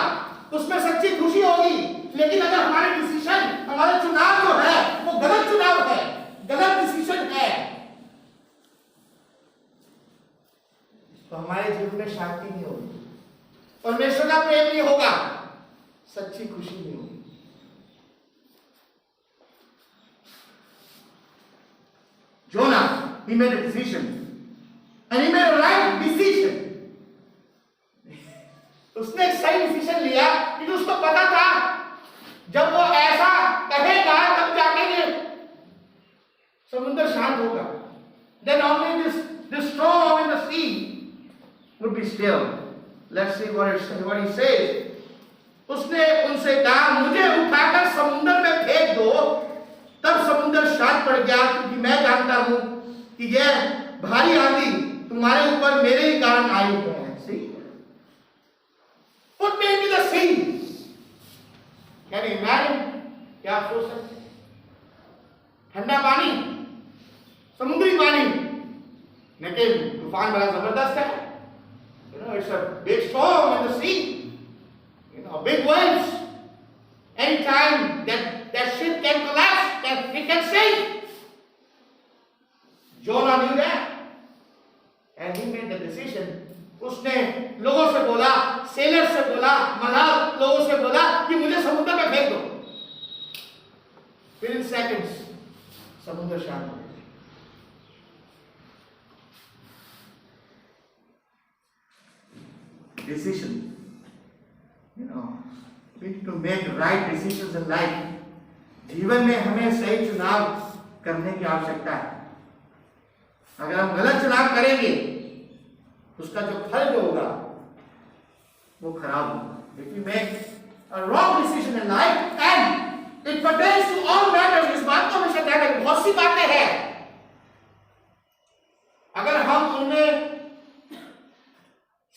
उसमें सच्ची खुशी होगी। लेकिन अगर हमारे डिसीजन, हमारे चुनाव जो है वो गलत चुनाव है, गलत डिसीजन है, तो हमारे जीवन में शांति नहीं होगी, परमेश्वर का प्रेम नहीं होगा, सच्ची खुशी नहीं होगी। Jonah, he made a decision, and he made a right decision. उसने एक सही डिसीजन लिया क्योंकि उसको पता था जब वो ऐसा कहेगा तब जाके ये समुद्र शांत होगा। Then only this storm in the sea would be still. Let's see what he says. उसने उनसे कहा, मुझे उठाकर समुद्र में फेंक दो, तब समुद्र शांत पड़ गया, क्योंकि मैं जानता हूं कि यह भारी आंधी तुम्हारे ऊपर मेरे ही कारण आई है। Put me into the sea. Can you imagine? क्या आप सोच सकते हैं? ठंडा पानी, समुद्री पानी, लेकिन तूफान बड़ा जबरदस्त है। You know, it's a big storm in the sea. You know, big waves. Anytime that ship can collapse, that it can sink. Jonah knew that, and he made the decision. उसने लोगों से बोला, सेलर से बोला, मलाह लोगों से बोला कि मुझे समुद्र में फेंक दो। Within seconds, समुद्र शांत हो गया। Decision, you know, we need to make right decisions in life. जीवन में हमें सही चुनाव करने की आवश्यकता है। अगर हम गलत चुनाव करेंगे, उसका जो फल जो होगा वो खराब होगा। If you make a wrong decision in life and it pertains to all matters, इस बात को हमेशा ध्यान रखें, बहुत सी बातें हैं, अगर हम उनमें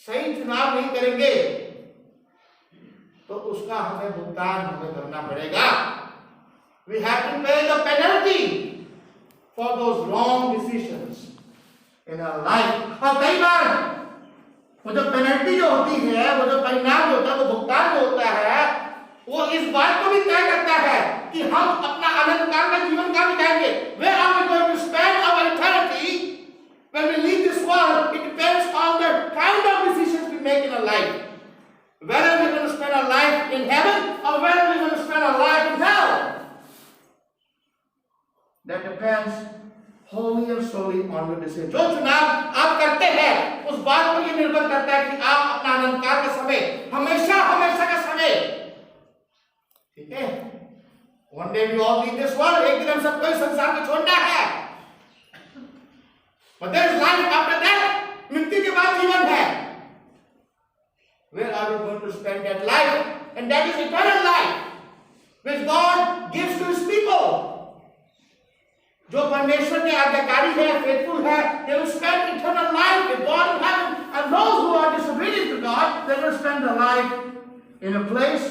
सही चुनाव नहीं करेंगे तो उसका हमें भुगतान करना पड़ेगा। We have to pay the penalty for those wrong decisions in our life। और कई बार वो जो पेनल्टी जो होती है, वो जो परिणाम जो होता है, वो भुगतान जो होता है, वो इस बात को भी तय करता है कि हम अपना अनंत काल का जीवन कहाँ बिताएंगे। Where are we going to spend our eternity when we leave this world? It depends on the kind of decisions we make in our life. Whether we're going to spend our life in heaven or whether we're going to spend our life in hell. That depends wholly and solely on your decision। जो चुनाव आप करते हैं उस बात पर यह निर्भर करता है कि आप अपना अनंत काल का समय, हमेशा का समय, ठीक है, one day we all leave this world, एक दिन हम सबको इस संसार को छोड़ना है, but there is life after that, मृत्यु के बाद जीवन है। Where are we going to spend that life? And that is eternal life which God gives to His people। जो परमेश्वर के आज्ञाकारी है, फेथफुल है, they will spend eternal life with God in heaven, and those who are disobedient to God, they will spend their life in a place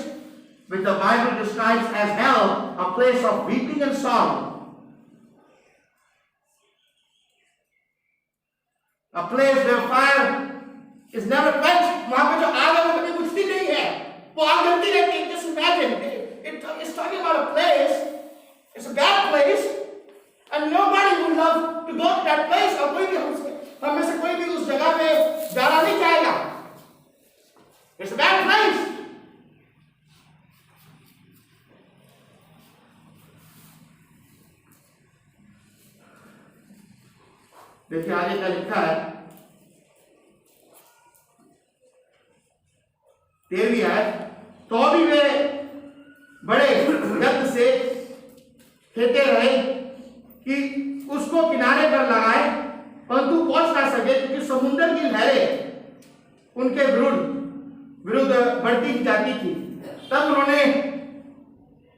which the Bible describes as hell, a place of weeping and sorrow, a place where fire is never quenched। वहां पे जो आग है वो कभी बुझती नहीं है, वो आग जलती रहती है। Just imagine, it's talking about a place, it's a bad place, and nobody would love to go to that place। और कोई भी हम में से कोई भी उस जगह पे जाना नहीं चाहेगा। It's a bad place। देखिए आगे क्या लिखा है, 13वीं आयत, तो भी वे बड़े यत्न से कहते रहे कि उसको किनारे पर लगाए, परंतु पहुंच ना सके, क्योंकि समुद्र की लहरें उनके विरुद्ध बढ़ती जाती थी। तब उन्होंने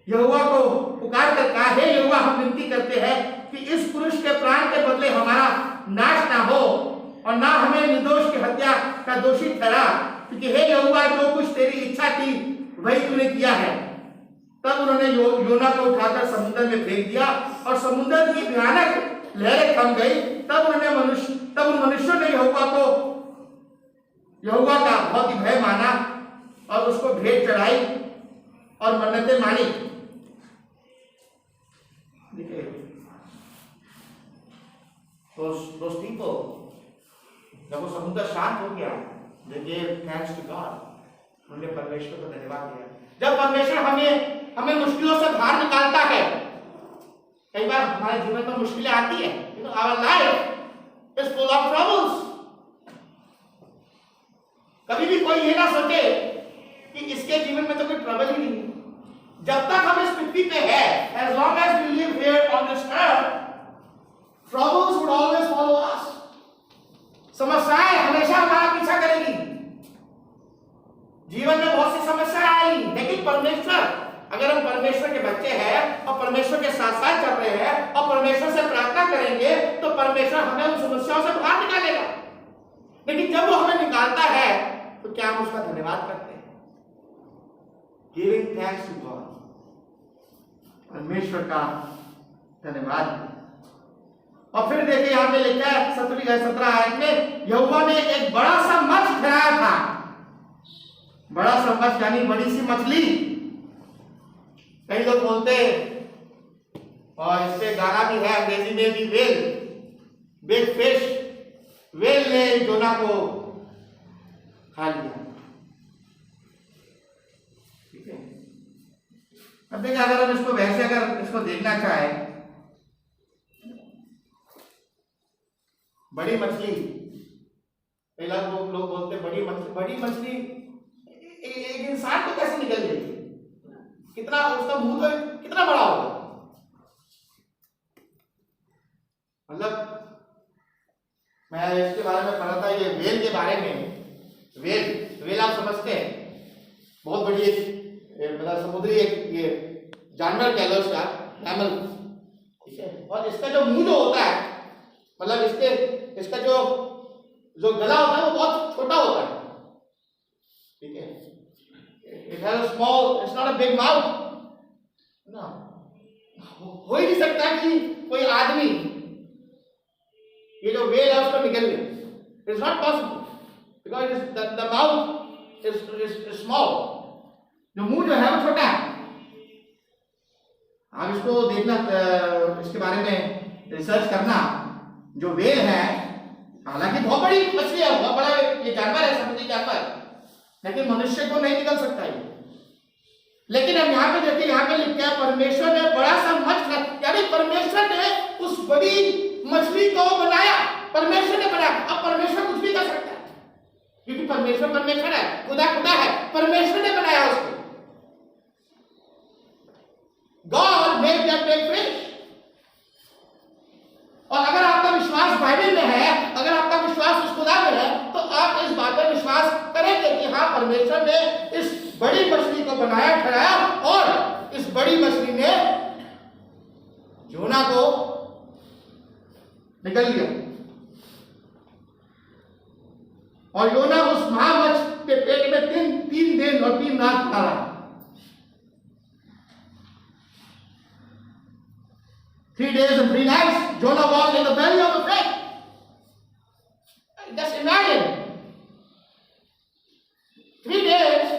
यहोवा को पुकार कर कहा, हे यहोवा, हम विनती करते हैं कि इस पुरुष के प्राण के बदले हमारा नाश ना हो, और ना हमें निर्दोष की हत्या का दोषी ठहरा, क्योंकि हे यहोवा, जो कुछ तेरी इच्छा थी वही तूने किया है। तब उन्होंने योना को उठाकर समुद्र में फेंक दिया और समुद्र की भयानक लहरें थम गई। तब उन मनुष्यों ने यहोवा का बहुत ही भय माना और उसको भेंट चढ़ाई और मन्नतें मानी। Those people, जब वो समुद्र शांत हो गया, they gave thanks to God, उन्होंने परमेश्वर को धन्यवाद दिया। जब परमेश्वर हमें मुश्किलों से बाहर निकालता है, कई बार हमारे जीवन में मुश्किलें आती है, our life is full of troubles। कभी भी कोई ये ना सोचे कि इसके जीवन में तो कोई ट्रबल ही नहीं है। जब तक हम इस पृथ्वी पे है, as long as we live here on this earth, troubles would always follow us। समस्याएं हमेशा हमारा पीछा करेगी। जीवन में बहुत सी समस्याएं आएंगी, लेकिन परमेश्वर, अगर हम परमेश्वर के बच्चे हैं और परमेश्वर के साथ साथ चल रहे हैं और परमेश्वर से प्रार्थना करेंगे, तो परमेश्वर हमें उन समस्याओं से बाहर निकालेगा। लेकिन जब वो हमें निकालता है तो क्या हम उसका धन्यवाद करते हैं? गिविंग थैंक्स टू गॉड, परमेश्वर का धन्यवाद। और फिर देखिए यहाँ पे लिखा है 17 आयत में, यहोवा ने एक बड़ा सा मत्स्य ठहराया था। बड़ा सा मत्स्य यानी बड़ी सी मछली। कई लोग बोलते और इस पे गाना भी है अंग्रेजी में भी, वेल, बिग फिश, वेल ने योना को खा लिया। ठीक है, अब देखिए अगर हम इसको वैसे अगर इसको देखना चाहे, बड़ी मछली, पहला लोग बोलते बड़ी मछली एक इंसान को कैसे निकल गई? कितना उसका मुंह तो कितना बड़ा होगा। मतलब मैं इसके बारे में पढ़ा था, ये वेल के बारे में। वेल आप समझते हैं, बहुत बड़ी मतलब समुद्री एक ये जानवर कह लो इसका, मैमल। ठीक है, और इसका जो मुंह जो होता है, मतलब इसका जो गला होता है वो बहुत छोटा होता है। ठीक है, it has a small, it's not a big mouth। ना हो ही नहीं सकता कि कोई आदमी ये जो वेल है उसको निकल ले। It's not possible because the mouth is small। जो मुंह जो है वो छोटा है। आप इसको देखना, इसके बारे में रिसर्च करना। जो वेल है, हालांकि बहुत बड़ी मछली है, बहुत बड़ा ये जानवर है, समुद्री जानवर, लेकिन मनुष्य को नहीं निकल सकता ये। लेकिन हम यहाँ पे देखिए, यहाँ पे लिखा है परमेश्वर ने बड़ा सा मत्स्य, यानी परमेश्वर ने उस बड़ी मछली को बनाया। परमेश्वर ने बनाया। अब परमेश्वर कुछ भी कर सकता है, क्योंकि परमेश्वर है, खुदा है, परमेश्वर ने बनाया उसको। God made that big fish। और अगर आपका विश्वास बाइबल में है, अगर आपका विश्वास उस खुदा में है, तो आप इस बात पर विश्वास करेंगे कि हाँ, परमेश्वर ने इस बड़ी मछली को बनाया, ठहराया, और इस बड़ी मछली ने योना को निकल लिया। और योना उस महामत्स्य के पेट में 3 दिन और 3 रात खा रहा। 3 days and 3 nights Jonah was in the belly of the fish। Just imagine 3 days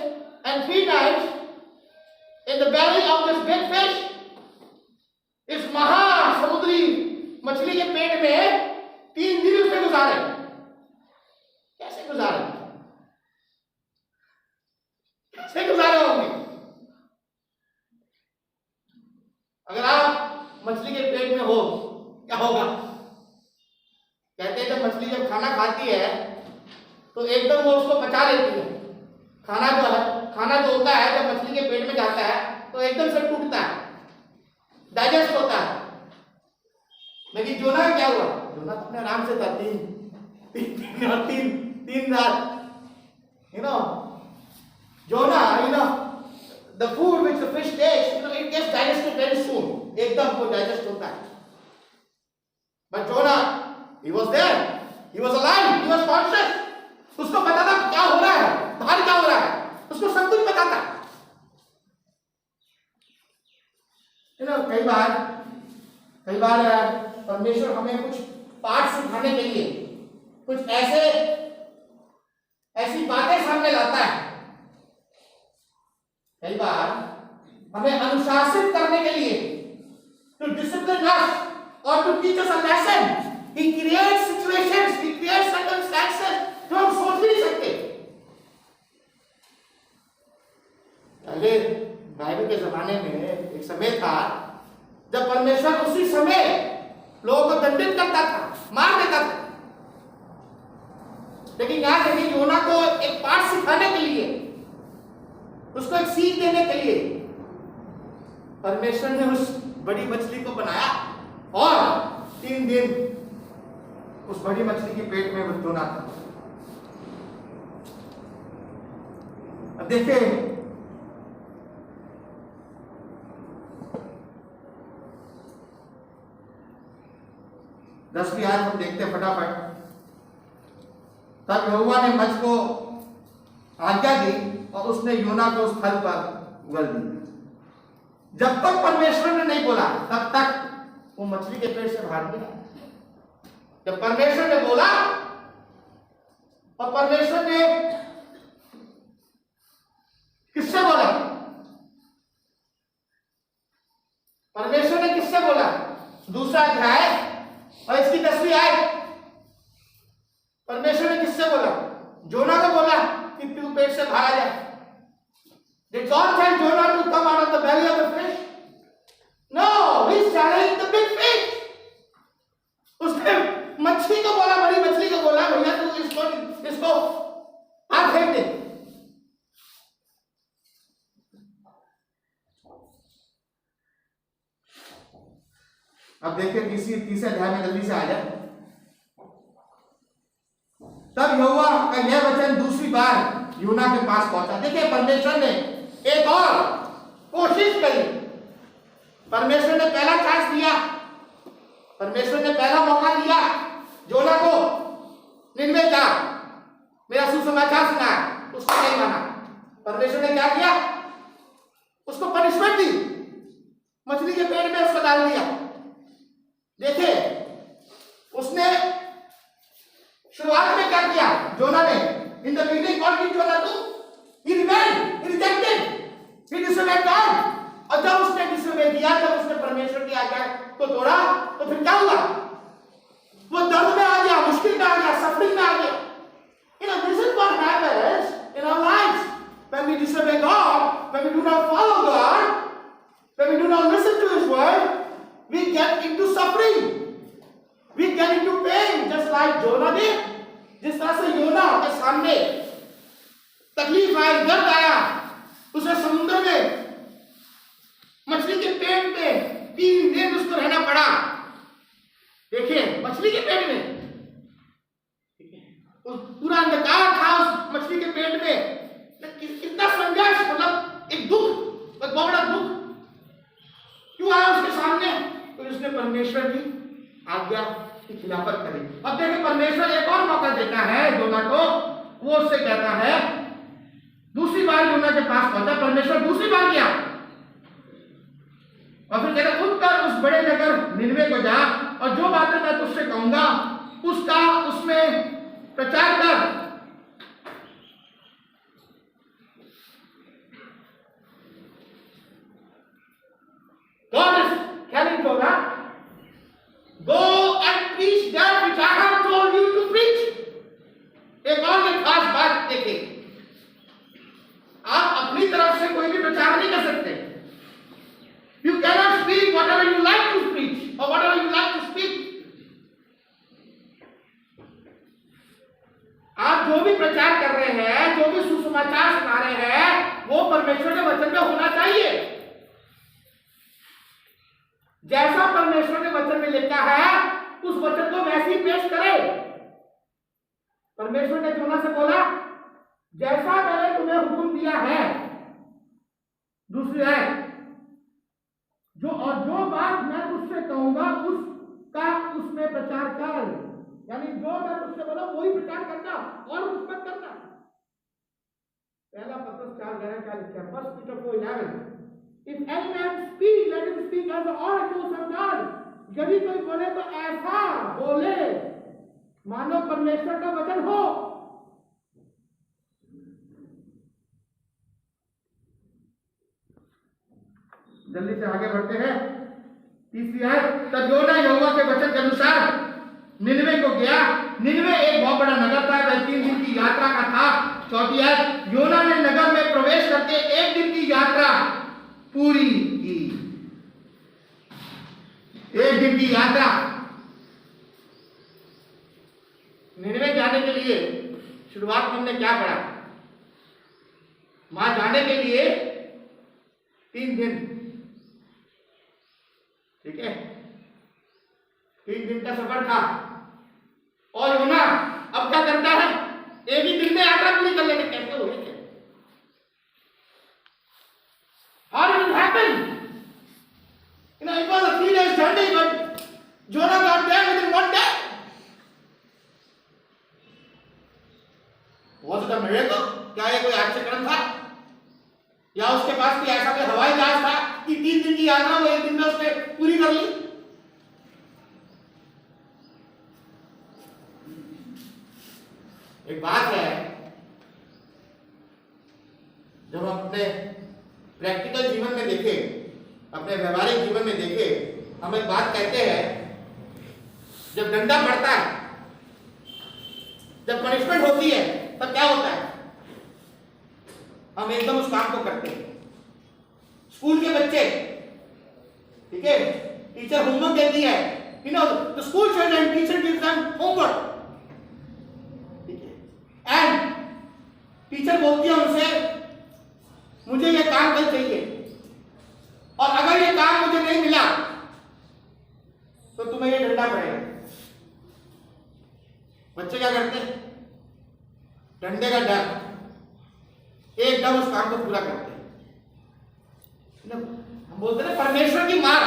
and 3 nights in the belly of this big fish। इस महासमुद्री मछली के पेट में 3 दिन उसने गुजारे। कैसे गुजारे होंगे? अगर आप मछली के पेट में हो, क्या होगा? कहते हैं जब मछली जब खाना खाती है तो एकदम वो उसको पचा लेती है। खाना जो होता है जब मछली के पेट में जाता है तो एकदम से टूटता है, डाइजेस्ट होता है। लेकिन जोना क्या हुआ? जोना अपने आराम से था, 3 रात। Jonah, the food which the fish takes, it gets digested very soon। एकदम वो डाइजेस्ट होता है। But Jonah, he was there, he was alive। Conscious, उसको पता था क्या हो रहा है, बाहर क्या हो रहा है, उसको सब कुछ पता था। कई बार परमेश्वर हमें कुछ पाठ सिखाने के लिए कुछ ऐसी बातें सामने लाता है। कई बार हमें अनुशासित करने के लिए, टू डिसिप्लिन अस और to teach us a lesson, he creates situations, he creates circumstances जो हम सोच भी नहीं सकते। पहले बाइबल के जमाने में एक समय था जब परमेश्वर उसी समय लोगों को दंडित करता था, मार देता था। लेकिन यहां देखिए, योना को एक पाठ सिखाने के लिए, उसको एक सीख देने के लिए परमेश्वर ने उस बड़ी मछली को बनाया और 3 दिन उस बड़ी मछली के पेट में योना था। अब देखिए, दसवीं आयत हम देखते हैं फटाफट। तब यहोवा ने मछ को आज्ञा दी और उसने योना को उस फल पर उगल दी। जब तक परमेश्वर ने नहीं बोला तब तक वो मछली के पेट से बाहर नहीं आया। जब परमेश्वर ने बोला, और परमेश्वर ने किससे बोला? परमेश्वर ने किससे बोला? दूसरा अध्याय और इसकी 10वीं आयत। परमेश्वर ने किससे बोला? जोना को बोला कि तू पेट से बाहर आ जा। Did God tell Jonah to come out of the belly of the fish? No, he's telling the big fish. उसने मछली को बोला, बड़ी मछली को बोला, भैया तू इसको बाहर फेंक दे। अब देखिए तीसरे अध्याय में, जल्दी से आ जाए। तब यहोवा का यह वचन दूसरी बार यूना के पास पहुंचा। देखिए, परमेश्वर ने एक और कोशिश करी। परमेश्वर ने पहला चांस दिया, परमेश्वर ने पहला मौका दिया योना को, निन्वे जा, मेरा सुसमाचार सुना, उसको नहीं माना। परमेश्वर ने क्या किया? उसको पनिशमेंट दी, मछली के पेट में उसको डाल दिया। देखिए, उसने शुरुआत में क्या किया जोना ने? In the beginning God did Jonah to, he rebelled, he rejected, he disobeyed God. और जब उसने डिसोबे किया, जब उसने परमेश्वर की आज्ञा को तोड़ा, तो फिर क्या हुआ? वो दर्द में आ गया, मुश्किल में आ गया, सफरिंग में आ गया। You know, this is what happens in our lives when we disobey God, when we do not follow God, when we do not listen to His word. We get into suffering, we get into pain, just like Jonah did. जिस तरह से योना के सामने तकलीफ आई, दर्द आया, उसे समुद्र में, मछली के पेट में 3 दिन उसको रहना पड़ा। देखिए, मछली के पेट में, पूरा अंधकार था उस मछली के पेट में। कितना संघर्ष, मतलब एक दुख, एक बहुत बड़ा दुख क्यों आया उसके सामने? तो उसने परमेश्वर की आज्ञा की खिलाफत करी। अब देखिए, परमेश्वर एक और मौका देता है योना को। वो उससे कहता है, दूसरी बार योना के पास पहुंचा, परमेश्वर दूसरी बार गया और फिर कहता, उठकर उस बड़े नगर निनवे को जा और जो बातें मैं तुझसे कहूंगा उसका उसमें प्रचार कर। God is telling Jonah, go and preach that which I have told you to preach. एक और एक खास बात देखिए, आप अपनी तरफ से कोई भी प्रचार नहीं कर सकते। You cannot speak whatever you like to preach or whatever you like to speak. आप जो भी प्रचार कर रहे हैं, जो भी सुसमाचार सुना रहे हैं, वो परमेश्वर के वचन में होना चाहिए। जैसा परमेश्वर के वचन में लिखा है, उस वचन को वैसे ही पेश करें। परमेश्वर ने योना से बोला, जैसा मैंने तुम्हें हुक्म दिया है, दूसरी है, जो बात मैं तुझसे कहूंगा उसका उसमें प्रचार कर। यानी यानी जो धर्म उससे बोला वही प्रचार करना और कुछ मत करना। पहला पत्रस 4:11 लिखा है, 1 Peter 4:11, If any man speak, let him speak as the oracles of God. यदि कोई बोले तो ऐसा बोले मानो परमेश्वर का वचन हो। जल्दी से आगे बढ़ते हैं। तीसरी आयत, तब योना यहोवा के वचन के अनुसार निनवे को गया। निनवे एक बहुत बड़ा नगर था, वह 3 दिन की यात्रा का था। चौथी आयत, योना ने नगर में प्रवेश करके 1 दिन की यात्रा पूरी की। 1 दिन की यात्रा। निनवे जाने के लिए शुरुआत में हमने क्या पढ़ा? वहां जाने के लिए 3 दिन, ठीक है, 3 दिन का सफर था। और योना अब क्या करता है? एक ही दिन में यात्रा पूरी कर लेते। कैसे हो गए? How did it happen? You know, it was a 3 days journey, but Jonah got there within 1 day. Was it a miracle? क्या ये कोई आश्चर्य था? या उसके पास कोई ऐसा कोई हवाई जहाज था कि 3 दिन की यात्रा वो 1 दिन में उसने पूरी कर ली? एक बात है, जब हम अपने प्रैक्टिकल जीवन में देखें, अपने व्यवहारिक जीवन में देखें, हम एक बात कहते हैं, जब डंडा पड़ता है, जब पनिशमेंट होती है, तब क्या होता है? हम एकदम उस काम को करते हैं। स्कूल के बच्चे, ठीक है, टीचर होमवर्क देती है, you know, the school children, teacher gives them homework, and teacher बोलती है उनसे, मुझे ये काम कल चाहिए, और अगर ये काम मुझे नहीं मिला तो तुम्हें ये डंडा पड़ेगा। बच्चे क्या करते हैं? डंडे का डर, एकदम उस काम को पूरा करते हैं। हम बोलते हैं परमेश्वर की मार,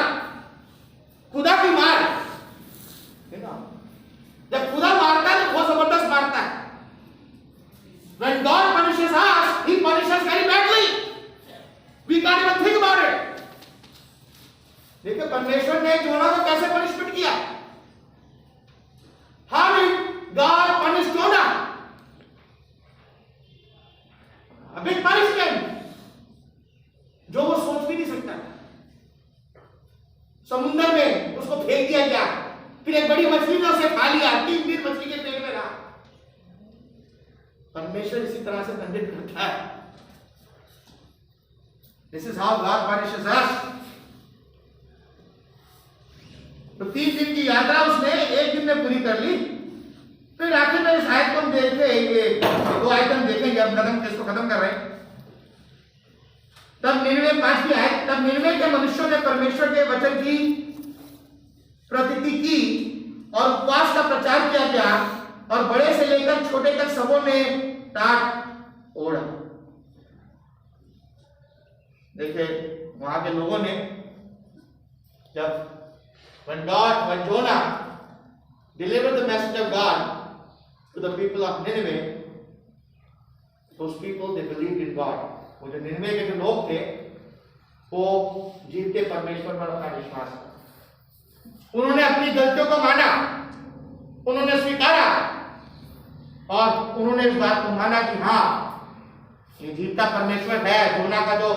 खुदा की मार, है ना? जब खुदा मारता है तो बहुत जबरदस्त मारता है। When God punishes us, He punishes very badly. We can't even think about it. देखिए परमेश्वर ने जोना को कैसे पनिशमेंट किया? How did God punish Jonah? A big punishment, जो वो सोच भी नहीं सकता। समुद्र में उसको फेंक दिया गया, फिर एक बड़ी मछली ने उसे खा लिया, 3 दिन मछली के पेट में रहा। परमेश्वर इसी तरह से दंडित करता है। This is how God punishes us. तो 3 दिन की यात्रा उसने 1 दिन में पूरी कर ली। फिर आखिर में इस आयत को हम देखते हैं, ये 2 आयत हम देखेंगे, अब इसको खत्म कर रहे हैं। तब निनवे 5 की आयत, तब निनवे के मनुष्यों ने परमेश्वर के वचन की प्रतिति की और उपवास का प्रचार किया गया, और बड़े से लेकर छोटे तक सबों ने टाट ओढ़ा। देखिए वहां के लोगों ने, जब when Jonah delivered the message of God to the people of Nineveh, those people they believed in God. वो जो निनवे के जो लोग थे वो जीवते परमेश्वर पर अपना विश्वास किया। उन्होंने अपनी गलतियों को माना, उन्होंने स्वीकारा, और उन्होंने इस बात को माना कि हाँ ये जीवता परमेश्वर है। जोना का जो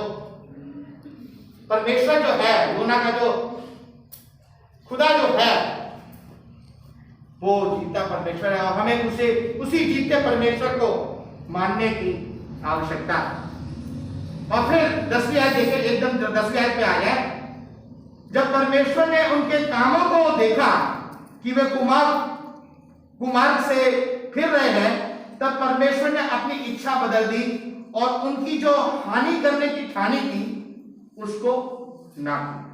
परमेश्वर जो है, जोना का जो खुदा जो है वो जीवता परमेश्वर है, और हमें उसी जीवते परमेश्वर को मानने की आवश्यकता है। और फिर 10वीं आयत देखें, एकदम 10वीं आयत पे आ जाए। जब परमेश्वर ने उनके कामों को देखा कि वे कुमार्ग से फिर रहे हैं, तब परमेश्वर ने अपनी इच्छा बदल दी और उनकी जो हानि करने की ठानी थी उसको ना की।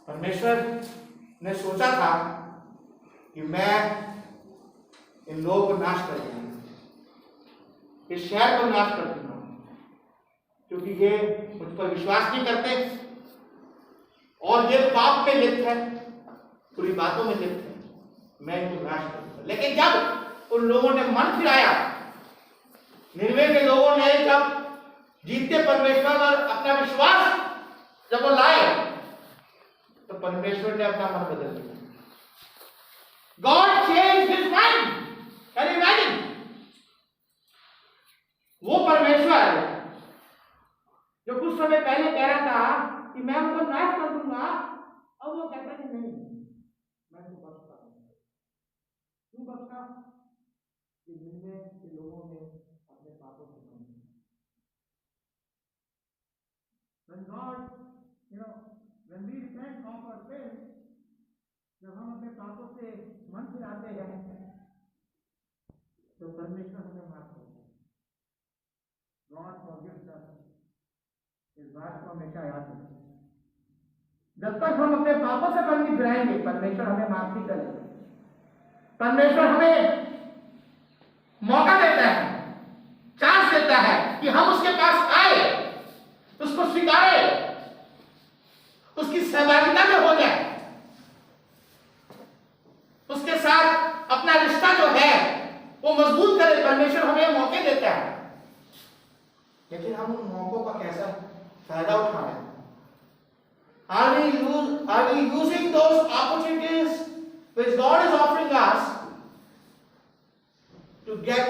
परमेश्वर ने सोचा था कि मैं इन लोगों को नाश कर दूंगा, इस शहर को नाश कर दूंगा, क्योंकि ये मुझ पर विश्वास नहीं करते, और ये पाप में लिप्त है, बुरी बातों में लिप्त है, मैं इनको नाश करूंगा। लेकिन जब उन लोगों ने मन फिराया, निनवे के लोगों ने जब जीते परमेश्वर पर अपना विश्वास जब वो लाए, तो परमेश्वर ने अपना मन बदल दिया। God changed his mind. Can you imagine? वो परमेश्वर जो कुछ समय पहले कह रहा था कि मैं उनको नाश कर दूंगा, अब वो कहता है कि नहीं, मैं उनको बख्शता हूं। क्यों बख्शा? कि निनवे के लोगों ने अपने पापों से मन फिराया। When God, when we repent of our sins, जब हम अपने पापों से मन फिराते हैं, तो परमेश्वर हमें माफ करता है। God forgives us। इस बात को हमेशा याद रखें। जब तक हम अपने पापों से मन नहीं फिराएंगे, परमेश्वर हमें माफ नहीं करेगा। परमेश्वर हमें मौका देता है, चांस देता है कि हम उसके पास आए, उसको स्वीकारे, उसकी सहभागिता में हो जाए, उसके साथ अपना रिश्ता जो है वो मजबूत करे। परमेश्वर हमें मौके देता है, लेकिन हम उन मौकों का कैसा फायदा उठा रहे हैं? Are we using those opportunities which God is offering us to get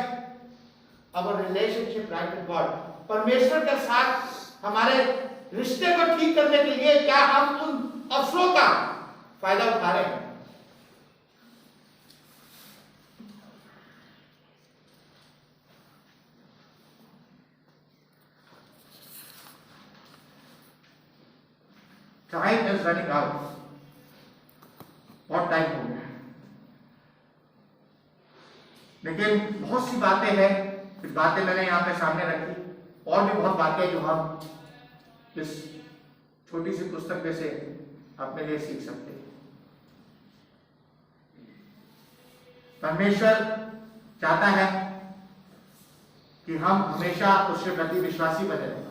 our relationship right with God? परमेश्वर के साथ हमारे रिश्ते को ठीक करने के लिए क्या हम उन अवसरों का फायदा उठा रहे हैं? Time is running out. बहुत टाइम हो गया, लेकिन बहुत सी बातें हैं। कुछ बातें मैंने यहाँ पे सामने रखी, और भी बहुत बातें जो हम इस छोटी सी पुस्तक में से अपने लिए सीख सकते हैं। परमेश्वर चाहता है कि हम हमेशा उसके प्रति विश्वासी बने रहें।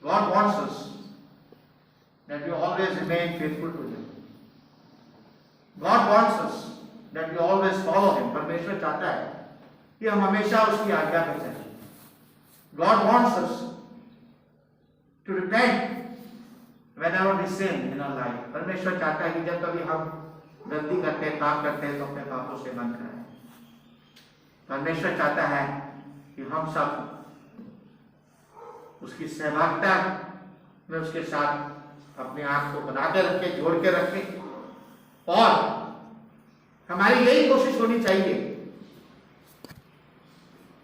God wants us that we always remain faithful to Him. God wants us that we always follow Him. परमेश्वर चाहता है कि हम हमेशा उसकी आज्ञा पे चलें। God wants us to repent whenever we sin in our life. परमेश्वर चाहता है कि जब कभी हम गलती करते हैं, पाप करते हैं, तो अपने पापों से मन कराएं। परमेश्वर चाहता है कि हम सब उसकी सहभागिता में उसके साथ अपने आप को बनाकर रखें, जोड़ के रखें, और हमारी यही कोशिश होनी चाहिए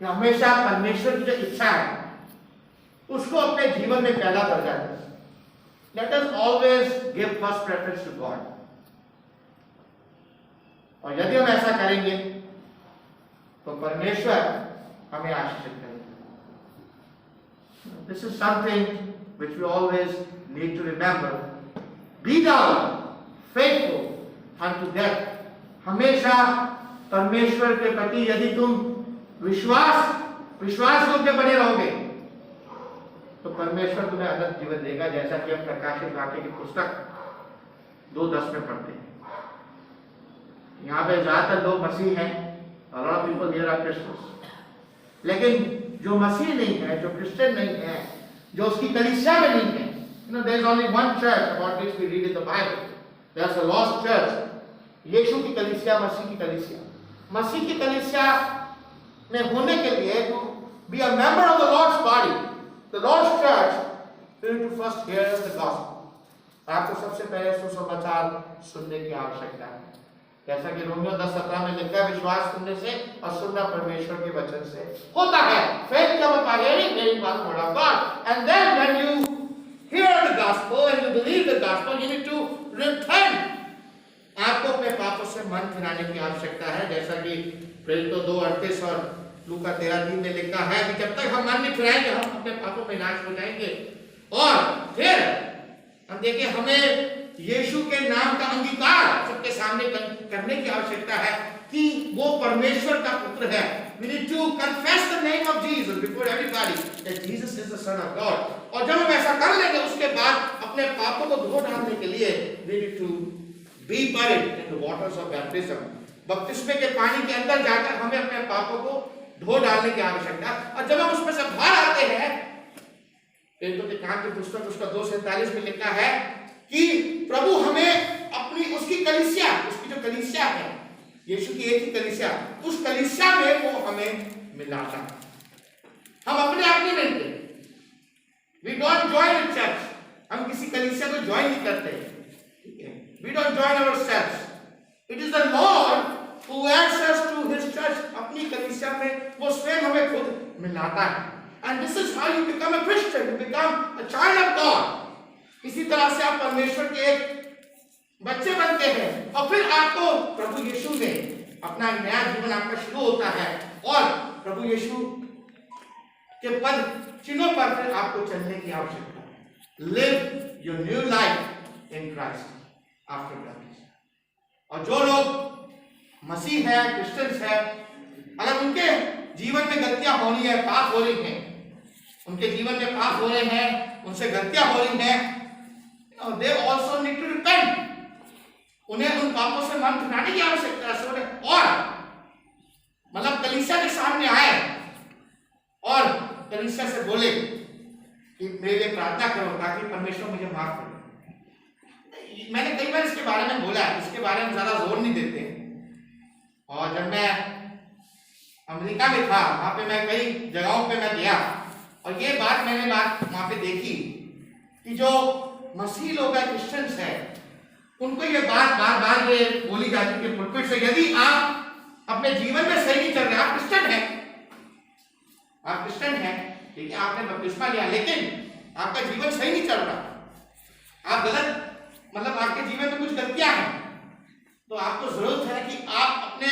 कि हमेशा परमेश्वर की जो इच्छा है उसको अपने जीवन में पहला दर्जा दें। Let us always give first preference to God. और यदि हम ऐसा करेंगे तो परमेश्वर हमें आशीषित करेगा। This is something which we always need to remember. Be thou faithful unto death. हमेशा परमेश्वर के प्रति यदि तुम विश्वास योग्य बने रहोगे तो परमेश्वर तुम्हें अनंत जीवन देगा, जैसा कि हम प्रकाशित वाक्य की पुस्तक 2:10 में पढ़ते हैं। यहाँ पे ज्यादातर लोग मसीह हैं, a lot of people here are Christians, लेकिन जो मसीह नहीं है, जो क्रिश्चियन नहीं है, जो उसकी कलीसिया में नहीं है, there is only one church about which we read in the Bible. There's a lost church. यीशु की कलीसिया, मसीह की कलीसिया। मसीह की कलीसिया में होने के लिए to be a member of the Lord's body, the Lord's church, you need to first hear the gospel. आपको सबसे पहले सुसमाचार सुनने की आवश्यकता है, जैसा कि रोमियो 10:17 में लिखा है, विश्वास सुनने से और सुनना परमेश्वर के वचन से होता है। Faith comes by hearing by the word of God. And then when you hear the gospel and you believe the gospel, you need to repent. आपको अपने पापों से मन फिराने की आवश्यकता है, जैसा कि प्रेरितों 2:38 और लूका 13:3 में लिखा है कि जब तक हम मन नहीं फिराएंगे हम अपने पापों में नाश हो जाएंगे। और फिर हम देखिए, हमें यीशु के नाम का अंगीकार सबके सामने करने की आवश्यकता है कि वो परमेश्वर का पुत्र है। We need to confess the name of Jesus before everybody that Jesus is the Son of God. और जब हम ऐसा कर लेंगे उसके बाद अपने पापों को धो डालने के लिए we need to be buried in the waters of baptism. बपतिस्मे के पानी के अंदर जाकर हमें अपने पापों को धो डालने की आवश्यकता है। और जब हम उसमें से बाहर आते हैं, पेट्रों के काम की पुस्तक उसका 2:47 में लिखा है कि प्रभु हमें अपनी उसकी कलीसिया, उसकी जो कलीसिया है, यीशु की एक ही कलीसिया, उस कलीसिया में वो हमें मिलाता है। हम अपने आप नहीं मिलते। We don't join a church. हम किसी कलीसिया को ज्वाइन नहीं करते। We don't join ourselves. It is the Lord who adds us to His church. अपनी कलीसिया में वो स्वयं हमें खुद मिलाता है। And this is how you become a Christian. You become a child of God. इसी तरह से आप परमेश्वर के एक बच्चे बनते हैं और फिर आपको प्रभु यीशु में अपना नया जीवन आपका शुरू होता है और प्रभु यीशु के पद चिन्हों पर फिर आपको चलने की आवश्यकता है। Live your new life in Christ after baptism. और जो लोग मसीह है, क्रिश्चियंस है, अगर उनके जीवन में गलतियां हो रही है, पाप हो रही हैं, उनके जीवन में पाप हो रहे हैं, उनसे गलतियां हो रही हैं, they also need to repent. उन्हें उन पापों से मन फिराने की आवश्यकता है और मतलब कलीसिया के सामने आए और कलीसिया से बोले कि मेरे लिए प्रार्थना करो ताकि परमेश्वर मुझे माफ करे। मैंने कई बार इसके बारे में बोला, इसके बारे में ज्यादा जोर नहीं देते। और जब मैं अमेरिका में था, वहां पे मैं कई जगहों पे मैं गया और ये बात मैंने वहां पे देखी कि जो मसीह लोग हैं, क्रिश्चियंस हैं, उनको ये बात बार बार ये बोली जाती है पुलपिट से, यदि आप अपने जीवन में सही नहीं चल रहे, आप क्रिश्चियन हैं, ठीक है, आपने बपतिस्मा लिया लेकिन आपका जीवन सही नहीं चल रहा, आप गलत मतलब आपके जीवन में कुछ गलतियां हैं, तो आपको जरूरत है कि आप अपने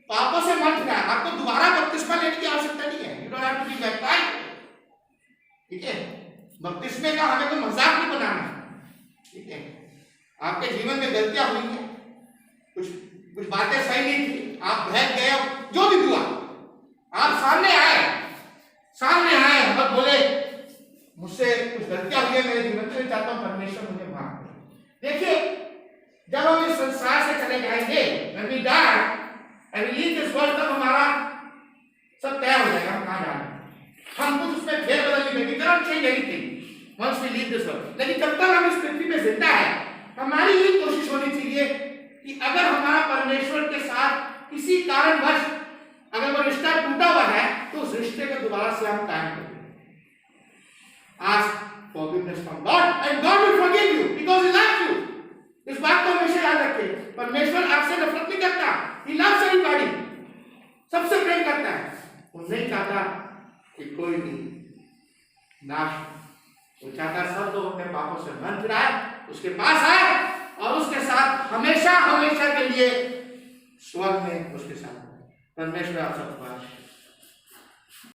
पापों से मन फिराएं। आपको दोबारा बपतिस्मा लेने की आवश्यकता नहीं है। You don't have to be baptised, ठीक है। बपतिस्मे का हमें कोई मजाक नहीं बनाना, ठीक है। आपके जीवन में गलतियां हुई हैं, कुछ बातें सही नहीं थी, आप बहक गए, जो भी हुआ, आप सामने आए और बोले मुझसे कुछ गलतियां हुई है मेरे जीवन में, चाहता हूं परमेश्वर मुझे माफ करे। देखिए, जब हम इस संसार से चले जाएंगे, when we die and we leave this world, तब हमारा सब तय हो जाएगा, हम कहाँ जाना है, हम कुछ उसमें फेरबदल नहीं करेंगे, cannot change anything once we leave this world। लेकिन जब तक हम इस पृथ्वी में जिंदा है, हमारी ये कोशिश होनी चाहिए कि अगर हमारा परमेश्वर के साथ किसी कारणवश अगर वो रिश्ता टूटा हुआ है, तो उस रिश्ते को दोबारा से हम कायम करें। Ask forgiveness from God and God will forgive you because He loves you। इस बात को हमेशा याद रखें, परमेश्वर आपसे नफरत नहीं करता, He loves everybody, सबसे प्रेम करता है। वो नहीं चाहता कि कोई भी नाश, वो चाहता सब लोग अपने पापों से मन फिराए, उसके पास आए और उसके साथ हमेशा हमेशा के लिए स्वर्ग में उसके साथ। परमेश्वर आप सबको